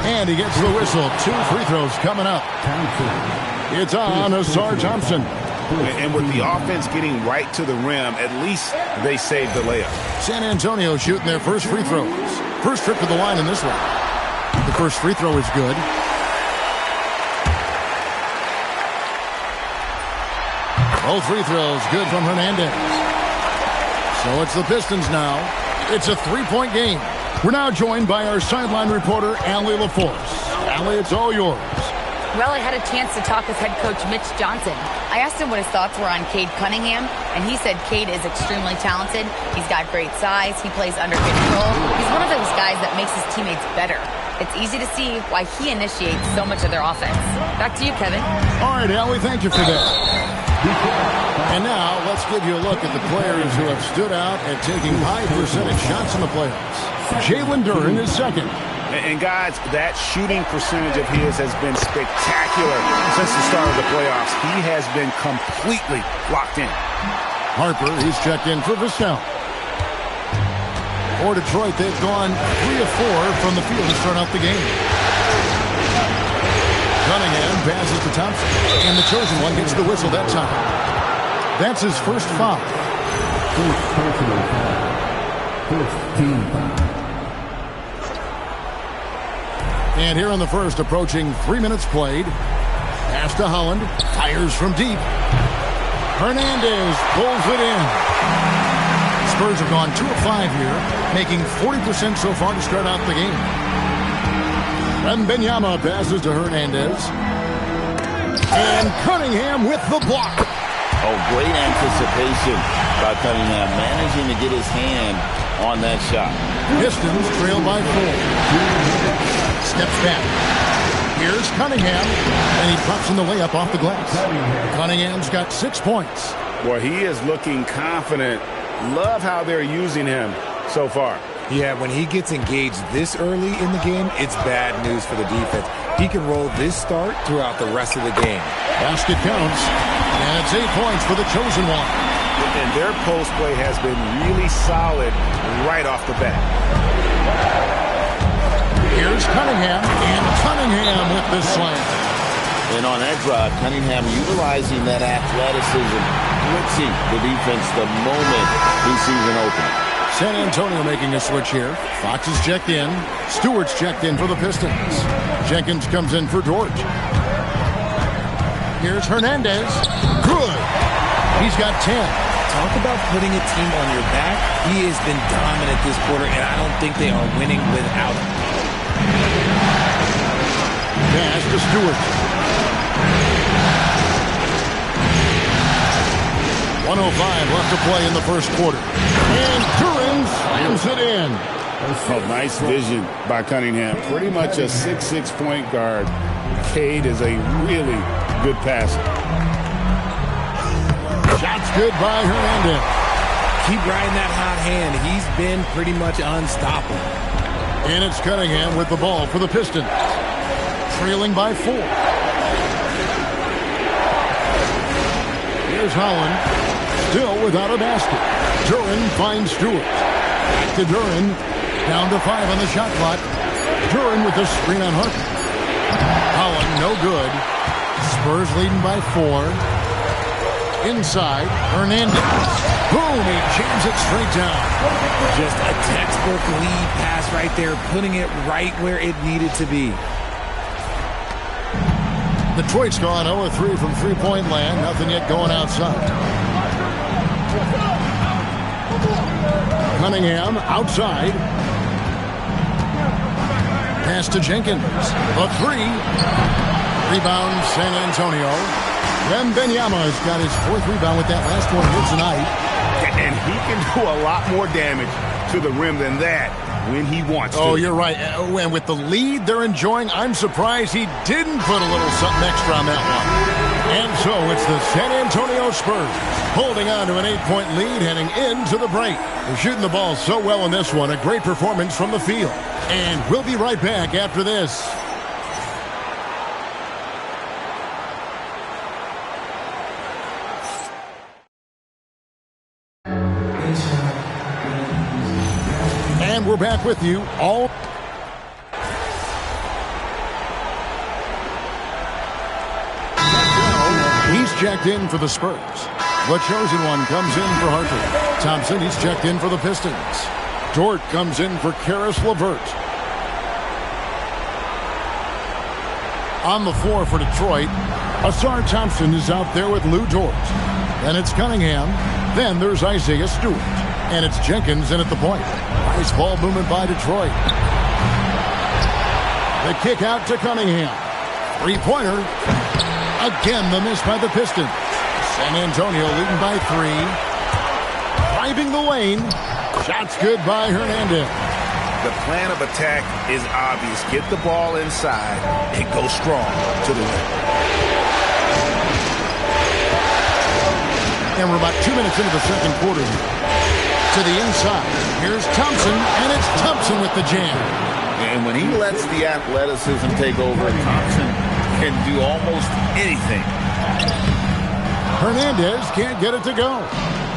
And he gets the whistle. 2 free throws coming up. It's on Asar Thompson. And with the offense getting right to the rim, at least they saved the layup. San Antonio shooting their first free throws. First trip to the line in this one. The first free throw is good. Both free throws good from Hernandez. So it's the Pistons now. It's a 3-point game. We're now joined by our sideline reporter, Allie LaForce. Allie, it's all yours. Well, I had a chance to talk with head coach Mitch Johnson. I asked him what his thoughts were on Cade Cunningham, and he said Cade is extremely talented. He's got great size. He plays under control. He's one of those guys that makes his teammates better. It's easy to see why he initiates so much of their offense. Back to you, Kevin. All right, Allie, thank you for that. And now, let's give you a look at the players who have stood out at taking high percentage shots in the playoffs. Jalen Duren is second. And guys, that shooting percentage of his has been spectacular since the start of the playoffs. He has been completely locked in. Harper, he's checked in for Vassell. For Detroit, they've gone 3 of 4 from the field to start out the game. Cunningham passes to Thompson, and the chosen one gets the whistle that time. That's his first foul. First personal foul. First team foul. And here in the first, approaching 3 minutes played. Pass to Holland. Fires from deep. Hernandez pulls it in. Spurs have gone 2 of 5 here, making 40% so far to start out the game. Wembanyama passes to Hernandez. And Cunningham with the block. Oh, great anticipation by Cunningham, managing to get his hand on that shot. Pistons trail by 4. Steps back. Here's Cunningham, and he drops in the layup off the glass. Cunningham's got 6 points. Well, he is looking confident. Love how they're using him so far. Yeah, when he gets engaged this early in the game, it's bad news for the defense. He can roll this start throughout the rest of the game. Basket counts, and it's 8 points for the chosen one. And their post play has been really solid right off the bat. Here's Cunningham, and Cunningham with the slam. And on that drive, Cunningham utilizing that athleticism, blitzing the defense the moment he sees an opening. San Antonio making a switch here. Fox is checked in. Stewart's checked in for the Pistons. Jenkins comes in for George. Here's Hernandez. Good. He's got 10. Talk about putting a team on your back. He has been dominant this quarter, and I don't think they are winning without him. Pass to Stewart. 1:05 left to play in the first quarter. And Duren slams it in. Oh, nice vision by Cunningham. Pretty much a 6'6" point guard. Cade is a really good passer. Shots good by Hernandez. Keep riding that hot hand. He's been pretty much unstoppable. And it's Cunningham with the ball for the Pistons. Trailing by 4. Here's Holland. Still without a basket. Duren finds Stewart. Back to Duren. Down to 5 on the shot clock. Duren with the screen on Harper. Holland no good. Spurs leading by 4. Inside. Hernandez. Boom! He jams it straight down. Just a textbook lead pass right there, putting it right where it needed to be. Detroit's gone 0-3 from three-point land. Nothing yet going outside. Cunningham outside. Pass to Jenkins. The three. Rebound, San Antonio. Wembanyama's got his 4th rebound with that last one here tonight. And he can do a lot more damage to the rim than that when he wants to. Oh, you're right. And with the lead they're enjoying, I'm surprised he didn't put a little something extra on that one. And so it's the San Antonio Spurs holding on to an 8-point lead heading into the break. They're shooting the ball so well in this one. A great performance from the field. And we'll be right back after this. And we're back with you all. He's checked in for the Spurs. The chosen one comes in for Harper. Thompson, he's checked in for the Pistons. Dort comes in for Karis LeVert. On the floor for Detroit, Asar Thompson is out there with Lou Dort. Then it's Cunningham. Then there's Isaiah Stewart. And it's Jenkins in at the point. Nice ball movement by Detroit. The kick out to Cunningham. Three-pointer. Again, the miss by the Pistons. San Antonio leading by 3. Driving the lane. Shots good by Hernandez. The plan of attack is obvious. Get the ball inside and go strong to the rim. And we're about 2 minutes into the second quarter here. To the inside. Here's Thompson, and it's Thompson with the jam. And when he lets the athleticism take over, Thompson can do almost anything. Hernandez can't get it to go.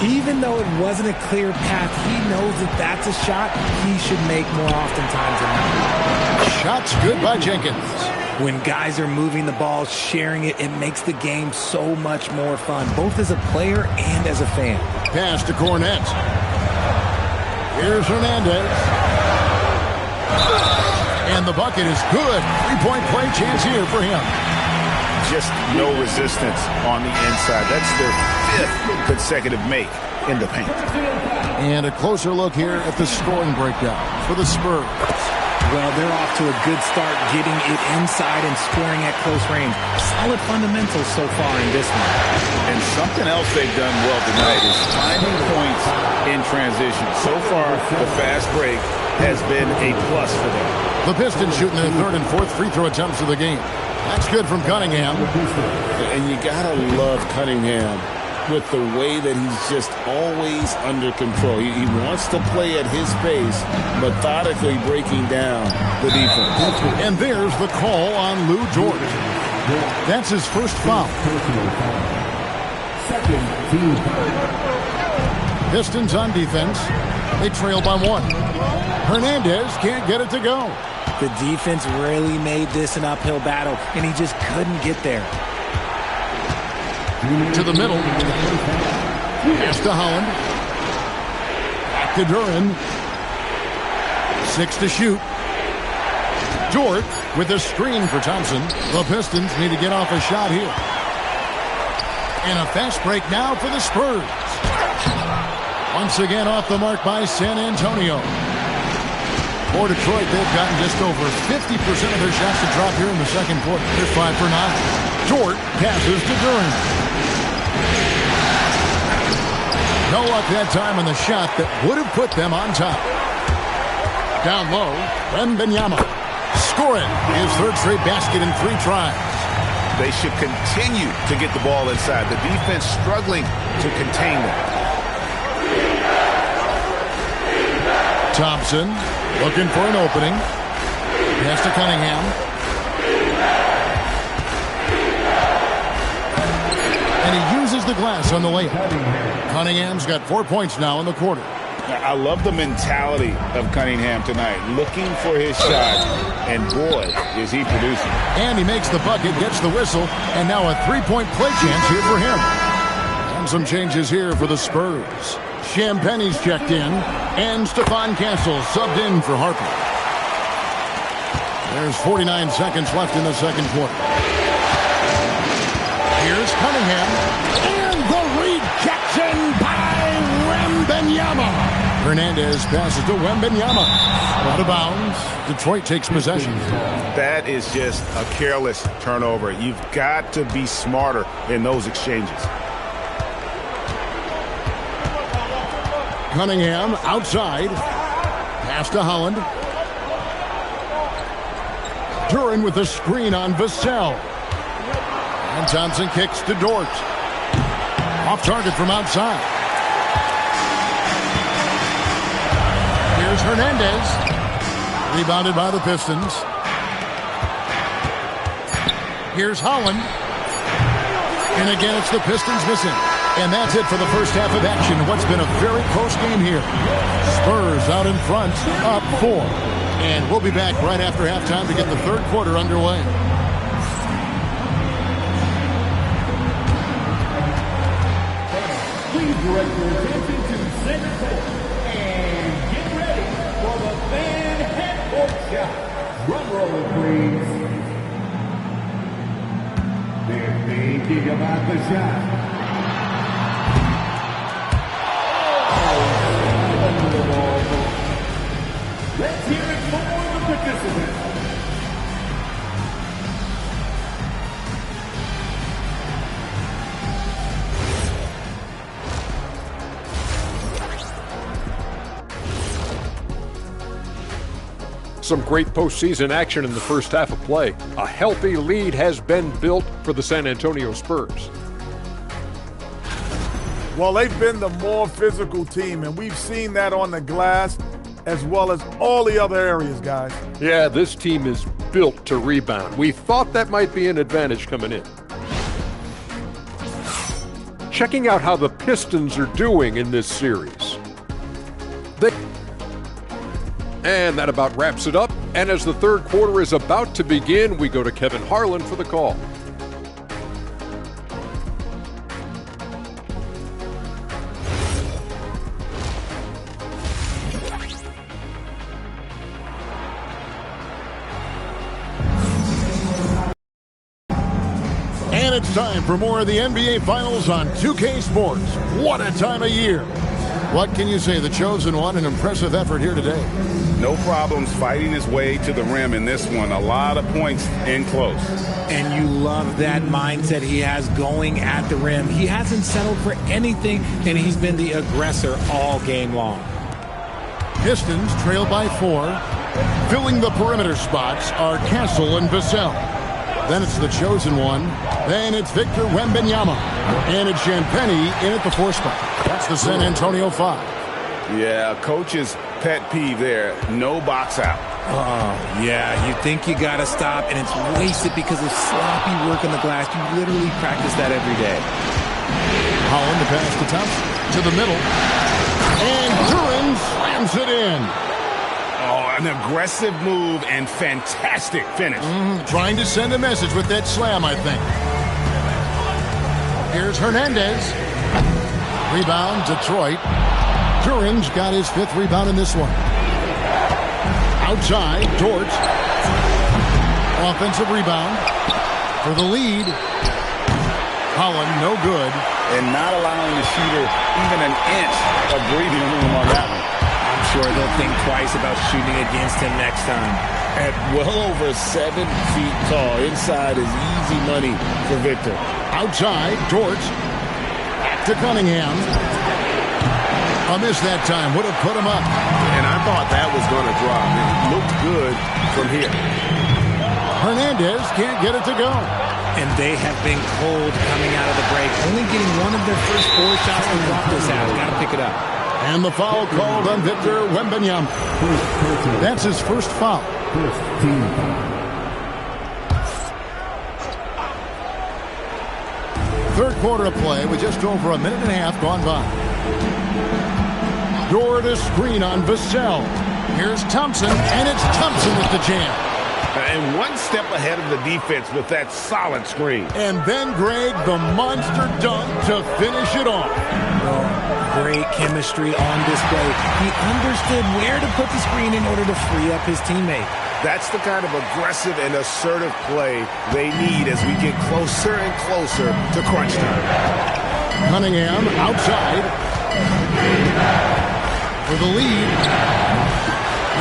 Even though it wasn't a clear path, he knows that that's a shot he should make more oftentimes than not. Shots good by Jenkins. When guys are moving the ball, sharing it, it makes the game so much more fun, both as a player and as a fan. Pass to Cornette. Here's Hernandez. And the bucket is good. 3-point play chance here for him. Just no resistance on the inside. That's their 5th consecutive make in the paint. And a closer look here at the scoring breakdown for the Spurs. Well, they're off to a good start getting it inside and scoring at close range. Solid fundamentals so far in this one. And something else they've done well tonight is finding points in transition. So far, the fast break has been a plus for them. The Pistons shooting their 3rd and 4th free throw attempts of the game. That's good from Cunningham. And you gotta love Cunningham with the way that he's just always under control. He wants to play at his pace, methodically breaking down the defense. And there's the call on Lou Dort. That's his first foul. Pistons on defense. They trail by 1. Hernandez can't get it to go. The defense really made this an uphill battle, and he just couldn't get there. To the middle. Pass to Holland. Back to Duran. 6 to shoot. Dort with a screen for Thompson. The Pistons need to get off a shot here. And a fast break now for the Spurs. Once again off the mark by San Antonio. For Detroit, they've gotten just over 50% of their shots to drop here in the second quarter. They're 5 for 9. Dort passes to Duran. No luck that time on the shot that would have put them on top. Down low, Wembanyama. Scoring his 3rd straight basket in 3 tries. They should continue to get the ball inside. The defense struggling to contain them. Thompson looking for an opening. Pass to Cunningham. And he uses the glass on the layup. Cunningham's got 4 points now in the quarter. I love the mentality of Cunningham tonight, looking for his shot, and boy, is he producing. And he makes the bucket, gets the whistle, and now a 3-point play chance here for him. And some changes here for the Spurs. Champagne's checked in, and Stephon Castle subbed in for Harper. There's 49 seconds left in the second quarter. Here's Cunningham, and the rejection by Wembanyama. Hernandez passes to Wembanyama. Out of bounds. Detroit takes possession. That is just a careless turnover. You've got to be smarter in those exchanges. Cunningham outside. Pass to Holland. Duran with a screen on Vassell. And Thompson kicks to Dort. Off target from outside. Here's Hernandez. Rebounded by the Pistons. Here's Holland. And again, it's the Pistons missing. And that's it for the first half of action. What's been a very close game here. Spurs out in front, up 4. And we'll be back right after halftime to get the third quarter underway. Please direct your attention to center court and get ready for the fan half-court shot. Drum roll, please. They're thinking about the shot. Let's hear it for the participants. Some great postseason action in the first half of play. A healthy lead has been built for the San Antonio Spurs. Well, they've been the more physical team, and we've seen that on the glass as well as all the other areas, guys. Yeah, this team is built to rebound. We thought that might be an advantage coming in. Checking out how the Pistons are doing in this series. And that about wraps it up. And as the third quarter is about to begin, we go to Kevin Harlan for the call. And it's time for more of the NBA Finals on 2K Sports. What a time of year. What can you say? The chosen one, an impressive effort here today. No problems fighting his way to the rim in this one. A lot of points in close. And you love that mindset he has going at the rim. He hasn't settled for anything, and he's been the aggressor all game long. Pistons trail by 4. Filling the perimeter spots are Castle and Vassell. Then it's the chosen one. Then it's Victor Wembanyama. And it's Champagnie in at the 4 spot. That's the San Antonio 5. Yeah, coach's pet peeve there. No box out. Oh, yeah. You think you got to stop, and it's wasted because of sloppy work on the glass. You literally practice that every day. Holland to pass to Thompson. To the middle. And Duran slams it in. Oh, an aggressive move and fantastic finish. Trying to send a message with that slam, I think. Here's Hernandez. Rebound, Detroit. Duran's got his 5th rebound in this one. Outside, Dort. Offensive rebound for the lead. Holland, no good. And not allowing the shooter even an inch of breathing room on that one. I'm sure they'll think twice about shooting against him next time. At well over 7 feet tall, inside is easy money for Victor. Outside, Dort. Back to Cunningham. A miss that time. Would have put him up. And I thought that was going to drop. It looked good from here. Hernandez can't get it to go. And they have been cold coming out of the break. Only getting one of their first 4 shots to drop this out. Got to pick it up. And the foul called on Victor Wembanyama. That's his first foul. First team foul. Third quarter of play with just over a minute and a half gone by. Dort a screen on Vassell. Here's Thompson, and it's Thompson with the jam. And one step ahead of the defense with that solid screen. And then Greg, the monster dunk to finish it off. Great chemistry on display. He understood where to put the screen in order to free up his teammate. That's the kind of aggressive and assertive play they need as we get closer and closer to crunch time. Cunningham outside. for the lead.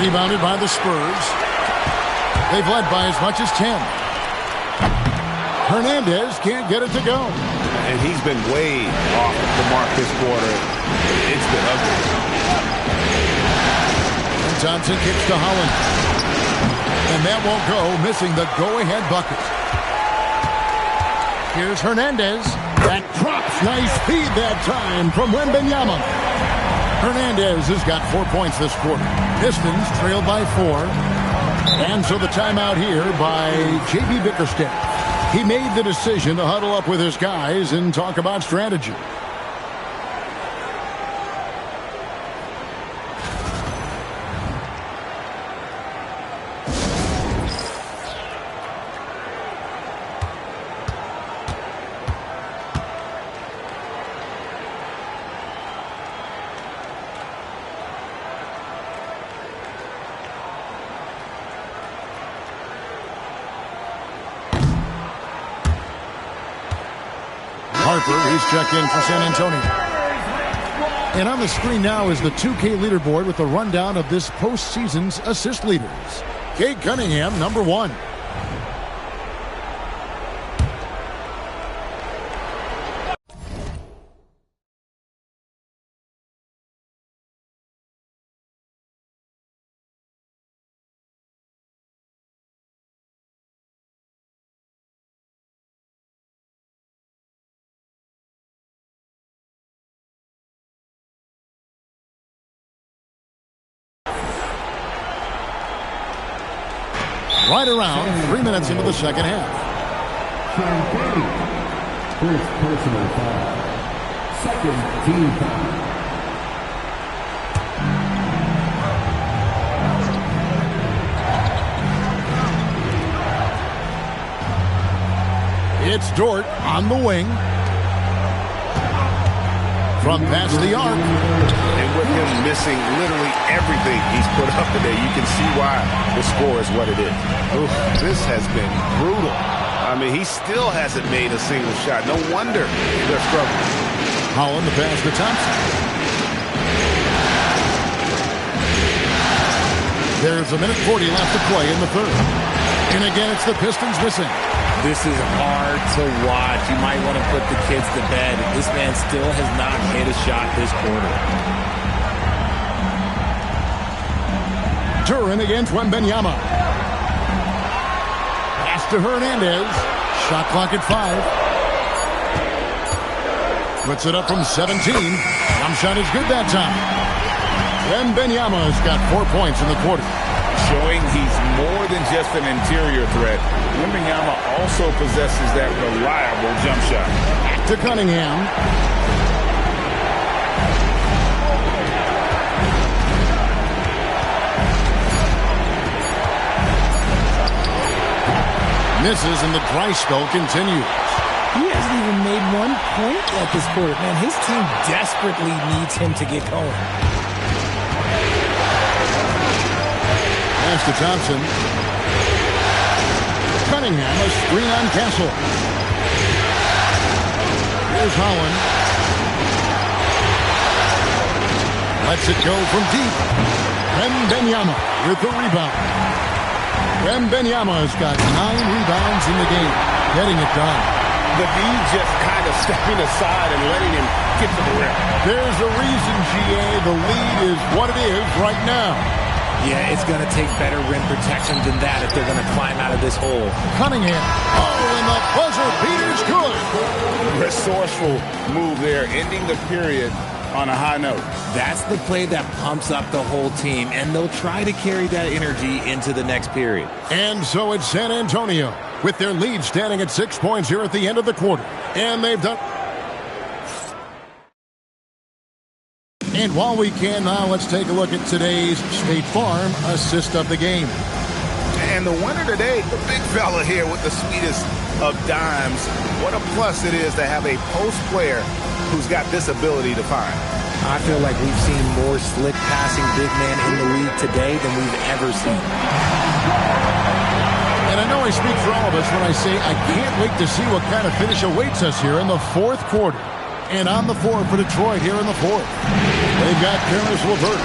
Rebounded by the Spurs. They've led by as much as 10. Hernandez can't get it to go. And he's been way off the mark this quarter. It's been ugly. And Thompson kicks to Holland. And that won't go, missing the go-ahead bucket. Here's Hernandez. That drops. Nice feed that time from Wembanyama. Hernandez has got 4 points this quarter. Pistons trail by 4. And so the timeout here by J.B. Bickerstaff. He made the decision to huddle up with his guys and talk about strategy. Harper, he's checked in for San Antonio. And on the screen now is the 2K leaderboard with the rundown of this postseason's assist leaders. Cade Cunningham, number 1. Right around 3 minutes into the second half. First personal foul. Second team foul. It's Dort on the wing. From past the arc. And with him missing literally everything he's put up today, you can see why the score is what it is. Oof, this has been brutal. I mean, he still hasn't made a single shot. No wonder they're struggling. Holland the pass to Thompson. There's a minute 40 left to play in the third. And again, it's the Pistons missing. This is hard to watch. You might want to put the kids to bed. This man still has not hit a shot this quarter. Turin against Wembanyama. Pass to Hernandez. Shot clock at 5. Puts it up from 17. Jump shot is good that time. Wembanyama's got 4 points in the quarter. Showing he's more than just an interior threat. Wembanyama also possesses that reliable jump shot. Back to Cunningham. Misses and the dry spell continues. He hasn't even made 1 point at this quarter. Man, his team desperately needs him to get going. Pass to Thompson. Cunningham, a screen on Castle. Here's Holland. Lets it go from deep. Wembanyama with the rebound. Wembanyama's got 9 rebounds in the game. Getting it done. The D just kind of stepping aside and letting him get to the rim. There's a reason, GA. The lead is what it is right now. Yeah, it's going to take better rim protection than that if they're going to climb out of this hole. Cunningham. Oh, and the buzzer beater's good. Resourceful move there, ending the period on a high note. That's the play that pumps up the whole team, and they'll try to carry that energy into the next period. And so it's San Antonio with their lead standing at 6 points here at the end of the quarter. And they've done... And while we can now, let's take a look at today's State Farm assist of the game. And the winner today, the big fella here with the sweetest of dimes. What a plus it is to have a post player who's got this ability to find. I feel like we've seen more slick passing big man in the league today than we've ever seen. And I know I speak for all of us when I say I can't wait to see what kind of finish awaits us here in the fourth quarter. And on the floor for Detroit here in the fourth. They've got Karis LeVert.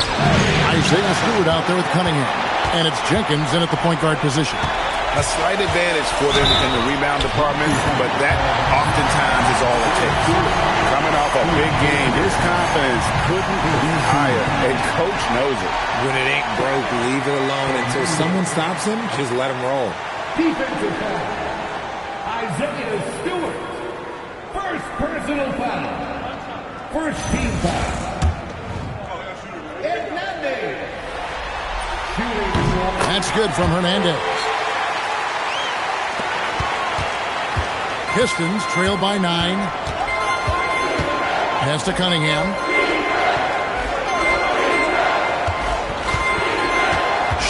Isaiah Stewart out there with Cunningham. And it's Jenkins in at the point guard position. A slight advantage for them in the rebound department, but that oftentimes is all it takes. Coming off a big game, his confidence couldn't be higher, and Coach knows it. When it ain't broke, leave it alone until someone stops him. Just let him roll. Defensive foul. Isaiah Stewart. First personal foul. First team foul. Hernandez. That's good from Hernandez. Pistons trail by 9. Pass to Cunningham.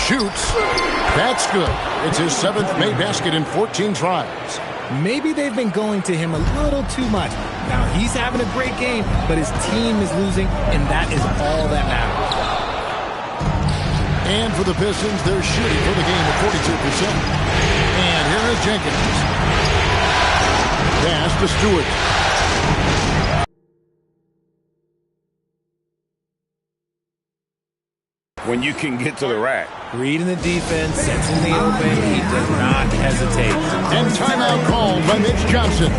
Shoots. That's good. It's his 7th made basket in 14 tries. Maybe they've been going to him a little too much. Now, he's having a great game, but his team is losing, and that is all that matters. And for the Pistons, they're shooting for the game at 42%. And here is Jenkins. Pass to Stewart. When you can get to the rack. Reading the defense, sets in the open, he does not hesitate. And timeout called by Mitch Johnson.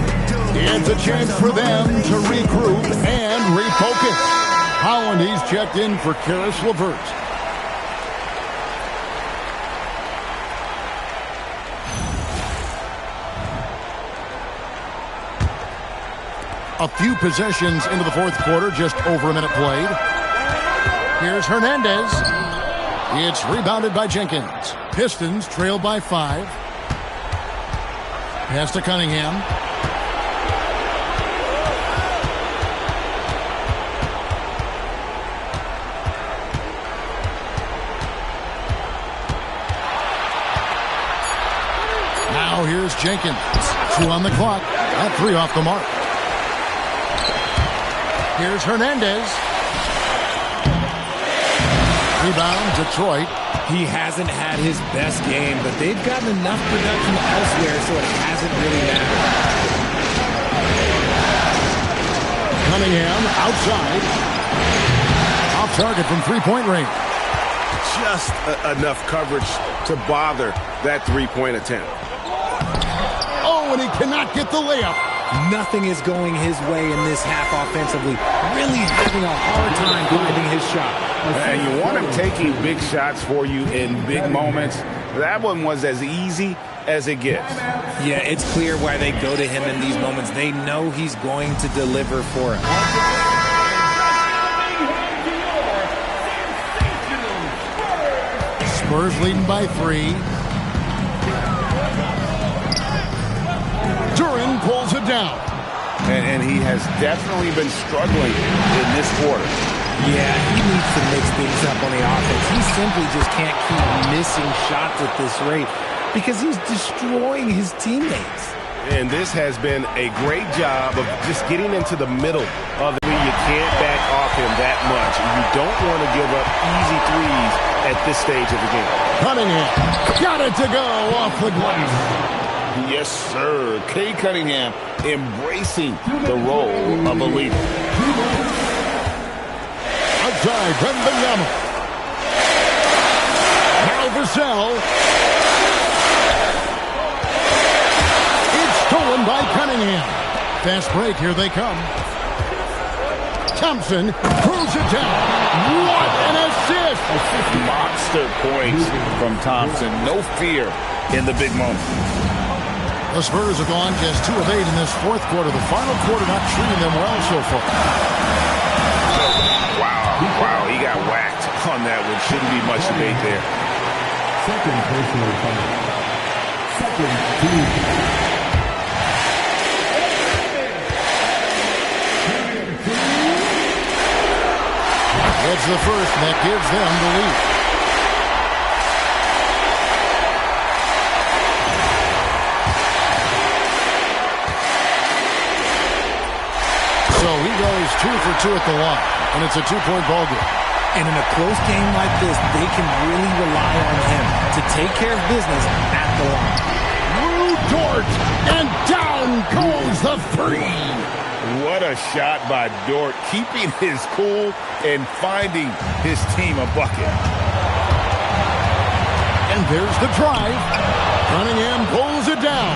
It's a chance for them to regroup and refocus. Howland, he's checked in for Karis LeVert. A few possessions into the fourth quarter, just over a minute played. Here's Hernandez. It's rebounded by Jenkins. Pistons trail by 5. Pass to Cunningham. Now here's Jenkins. 2 on the clock. At 3 off the mark. Here's Hernandez. Rebound, Detroit. He hasn't had his best game, but they've gotten enough production elsewhere, so it hasn't really mattered. Cunningham outside. Off target from three-point range. Just enough coverage to bother that three-point attempt. Oh, and he cannot get the layup. Nothing is going his way in this half offensively. Really having a hard time finding his shot. And you want him taking big shots for you in big moments. That one was as easy as it gets. Yeah, it's clear why they go to him in these moments. They know he's going to deliver for him. Spurs leading by 3. Duran pulls it down. And he has definitely been struggling in this quarter. Yeah, he needs to mix things up on the offense. He simply just can't keep missing shots at this rate because he's destroying his teammates. And this has been a great job of just getting into the middle of the You can't back off him that much. You don't want to give up easy threes at this stage of the game. Cunningham got it to go off the glass. Yes, sir. Kay Cunningham embracing the role of a leader. Outside, Wembanyama. Now Vassell. It's stolen by Cunningham. Fast break, here they come. Thompson throws it down. What an assist! Monster points from Thompson. No fear in the big moment. The Spurs have gone just 2 of 8 in this fourth quarter. The final quarter not treating them well so far. Wow, he got whacked on that one. Shouldn't be much debate there. Second personal foul. Second team. That's the first, and that gives them the lead. So he goes 2 for 2 at the line, and it's a 2-point ball game. And in a close game like this, they can really rely on him to take care of business at the line. Rue Dort, and down goes the 3. What a shot by Dort, keeping his cool and finding his team a bucket. And there's the drive. Cunningham pulls it down.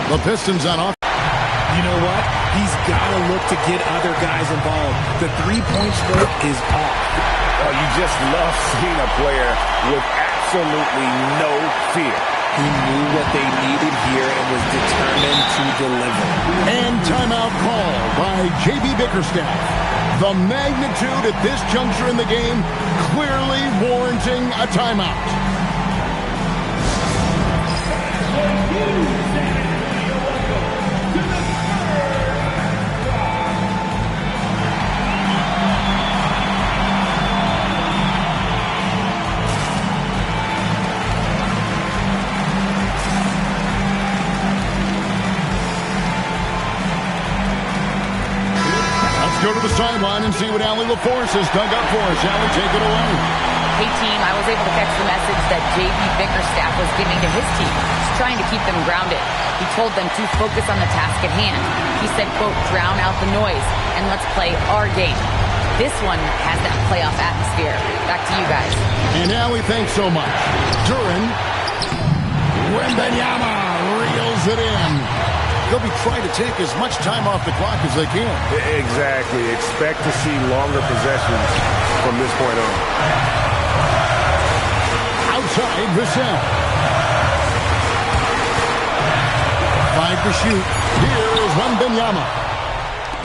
The Pistons on off. You know what? He's got to look to get other guys involved. The three-point stroke is off. Oh, you just love seeing a player with absolutely no fear. He knew what they needed here and was determined to deliver. And timeout call by J.B. Bickerstaff. The magnitude at this juncture in the game clearly warranting a timeout. Go to the sideline and see what Allie LaForce has dug up for us. Allie, take it away. Hey, team, I was able to catch the message that J.B. Bickerstaff was giving to his team. He's trying to keep them grounded. He told them to focus on the task at hand. He said, quote, drown out the noise and let's play our game. This one has that playoff atmosphere. Back to you guys. And Allie, thanks so much. Duran, Wembanyama reels it in. They'll be trying to take as much time off the clock as they can. Exactly. Expect to see longer possessions from this point on. Outside, Vassell. 5 to shoot. Here is Wembanyama.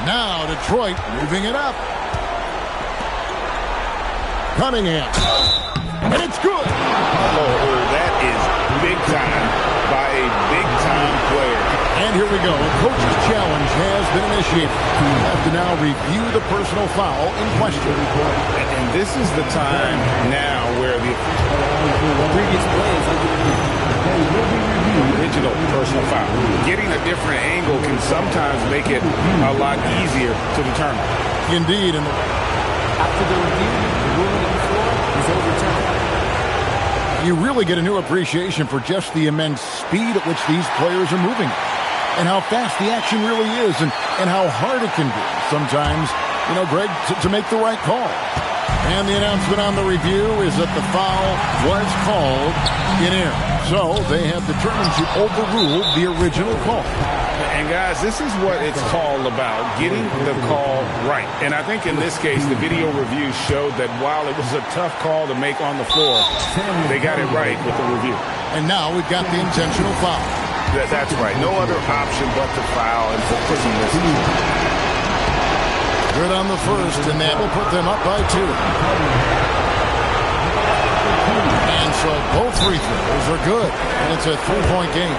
Now Detroit moving it up. Cunningham. And it's good. Oh, that is big time by a big-time player. And here we go. A coach's challenge has been initiated. We have to now review the personal foul in question. And this is the time now where the previous plays original personal foul. Getting a different angle can sometimes make it a lot easier to determine. Indeed. And after the review, the ruling on the floor is overturned. You really get a new appreciation for just the immense speed at which these players are moving. And how fast the action really is, and how hard it can be sometimes, Greg, to make the right call. And the announcement on the review is that the foul was called in air. So they have determined to overrule the original call. And guys, this is what it's all about, getting the call right. And I think in this case, the video review showed that while it was a tough call to make on the floor, they got it right with the review. And now we've got the intentional foul. That's right. No other option but to foul and for prison misses. Good on the first, and that will put them up by 2. And so both free throws are good, and it's a 3-point game.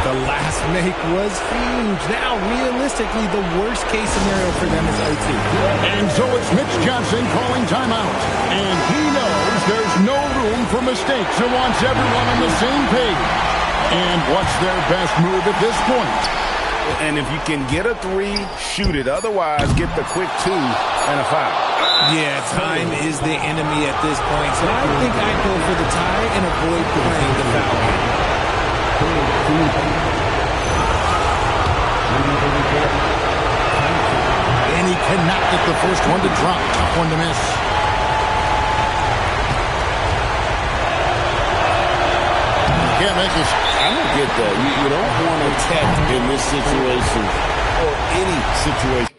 The last make was huge. Now, realistically, the worst-case scenario for them is OT. And so it's Mitch Johnson calling timeout. And he knows there's no room for mistakes and wants everyone on the same page. And what's their best move at this point? And if you can get a 3, shoot it. Otherwise, get the quick 2 and a foul. Yeah, time is the enemy at this point. So I think I'd go for the tie and avoid playing the foul game. And he cannot get the first one to drop. Tough one to miss. Can't make this. I don't get that. You don't want to tech in this situation or any situation.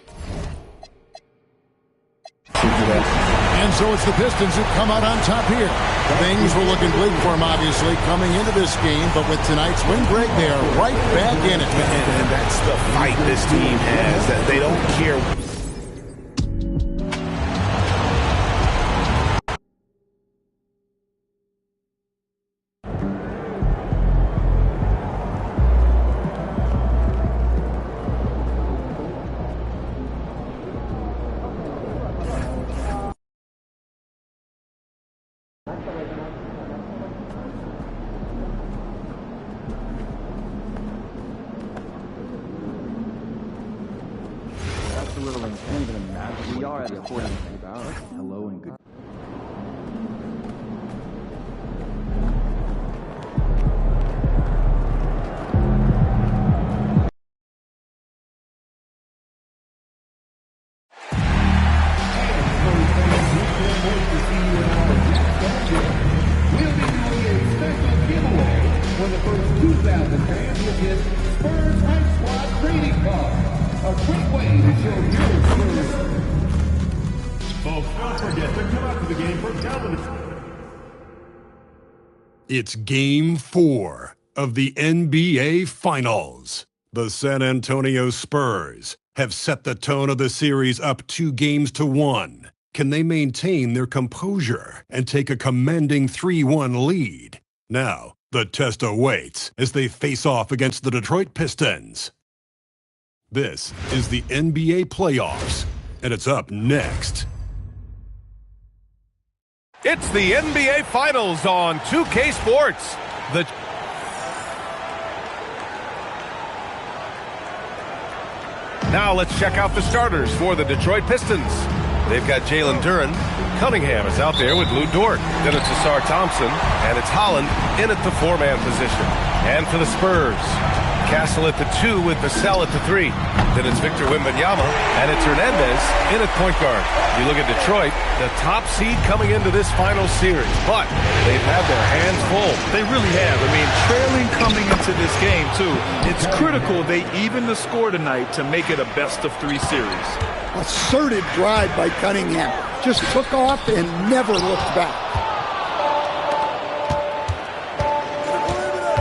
And so it's the Pistons who come out on top here. Things were looking bleak for them, obviously, coming into this game. But with tonight's win, Greg, they are right back in it. And that's the fight this team has, that they don't care. A little, I can't even imagine. We are at the quarter about hello and good. 30,000 fans will get Spurs Hype Squad greeting card. A great way to show your Spurs. Folks, don't forget to come out to the game for television. It's Game 4 of the NBA Finals. The San Antonio Spurs have set the tone of the series up 2-1. Can they maintain their composure and take a commanding 3-1 lead? Now, the test awaits as they face off against the Detroit Pistons. This is the NBA playoffs, and it's up next. It's the NBA Finals on 2K Sports. Now let's check out the starters for the Detroit Pistons. They've got Jalen Duren. Cunningham is out there with Lou Dort. Then it's Asar Thompson, and it's Holland in at the 4-man position. And for the Spurs, Castle at the 2 with Vassell at the 3. Then it's Victor Wembanyama, and it's Hernandez in at point guard. You look at Detroit, the top seed coming into this final series, but they've had their hands full. They really have. I mean, trailing coming into this game, too. It's critical they even the score tonight to make it a best-of-3 series. Assertive drive by Cunningham. Just took off and never looked back.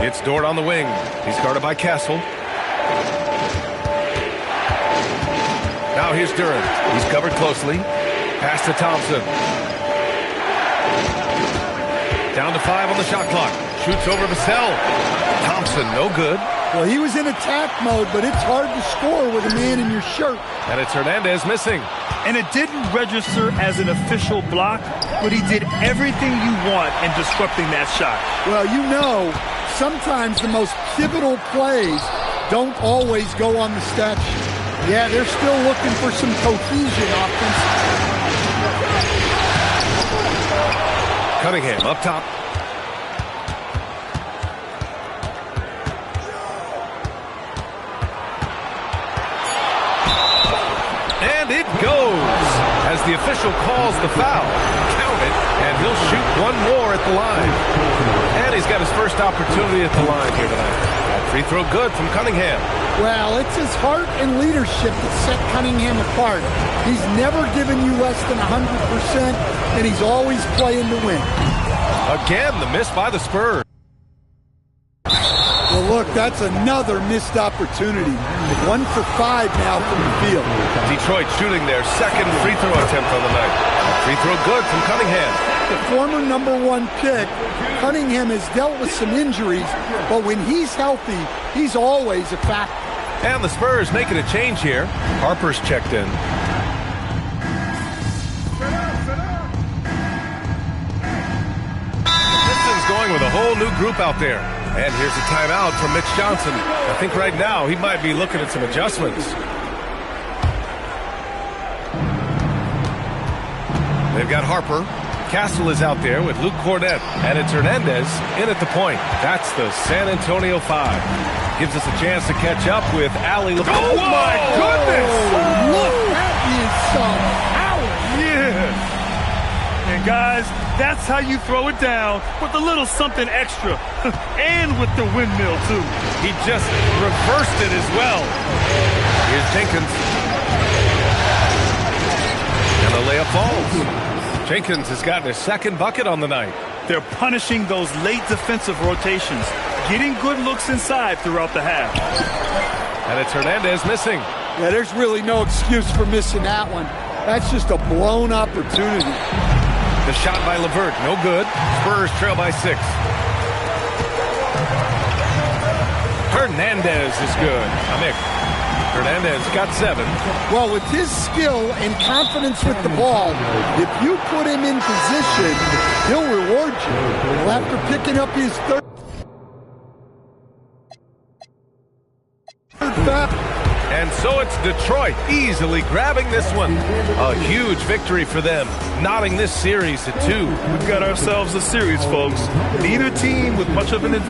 It's Dort on the wing. He's guarded by Castle. Now here's Duren. He's covered closely. Pass to Thompson. Down to 5 on the shot clock. Shoots over Vassell. Thompson, no good. Well, he was in attack mode, but it's hard to score with a man in your shirt. And it's Hernandez missing. And it didn't register as an official block, but he did everything you want in disrupting that shot. Well, you know, sometimes the most pivotal plays don't always go on the stat sheet. Yeah, they're still looking for some cohesion offensively. Cunningham up top. And it goes as the official calls the foul. Count it, and he'll shoot one more at the line. And he's got his first opportunity at the line here tonight. That free throw good from Cunningham. Well, it's his heart and leadership that set Cunningham apart. He's never given you less than 100%, and he's always playing to win. Again, the miss by the Spurs. Well, look, that's another missed opportunity. 1 for 5 now from the field. Detroit shooting their second free throw attempt on the night. Free throw good from Cunningham. The former #1 pick, Cunningham has dealt with some injuries, but when he's healthy, he's always a factor. And the Spurs making a change here. Harper's checked in. The Pistons going with a whole new group out there. And here's a timeout from Mitch Johnson. I think right now he might be looking at some adjustments. They've got Harper. Castle is out there with Luke Cornett. And it's Hernandez in at the point. That's the San Antonio 5. Gives us a chance to catch up with Allie. Oh, my goodness! Look, that is some power. Yeah. And guys, that's how you throw it down with a little something extra. And with the windmill, too. He just reversed it as well. Here's Jenkins. And the layup falls. Jenkins has gotten his second bucket on the night. They're punishing those late defensive rotations, getting good looks inside throughout the half. And it's Hernandez missing. Yeah, there's really no excuse for missing that one. That's just a blown opportunity. The shot by LeVert, no good. Spurs trail by 6. Hernandez is good. Hernandez got 7. Well, with his skill and confidence with the ball, if you put him in position, he'll reward you. Well, after picking up his third foul. And so it's Detroit easily grabbing this one. A huge victory for them, knotting this series at 2. We've got ourselves a series, folks. Neither team with much of an advantage.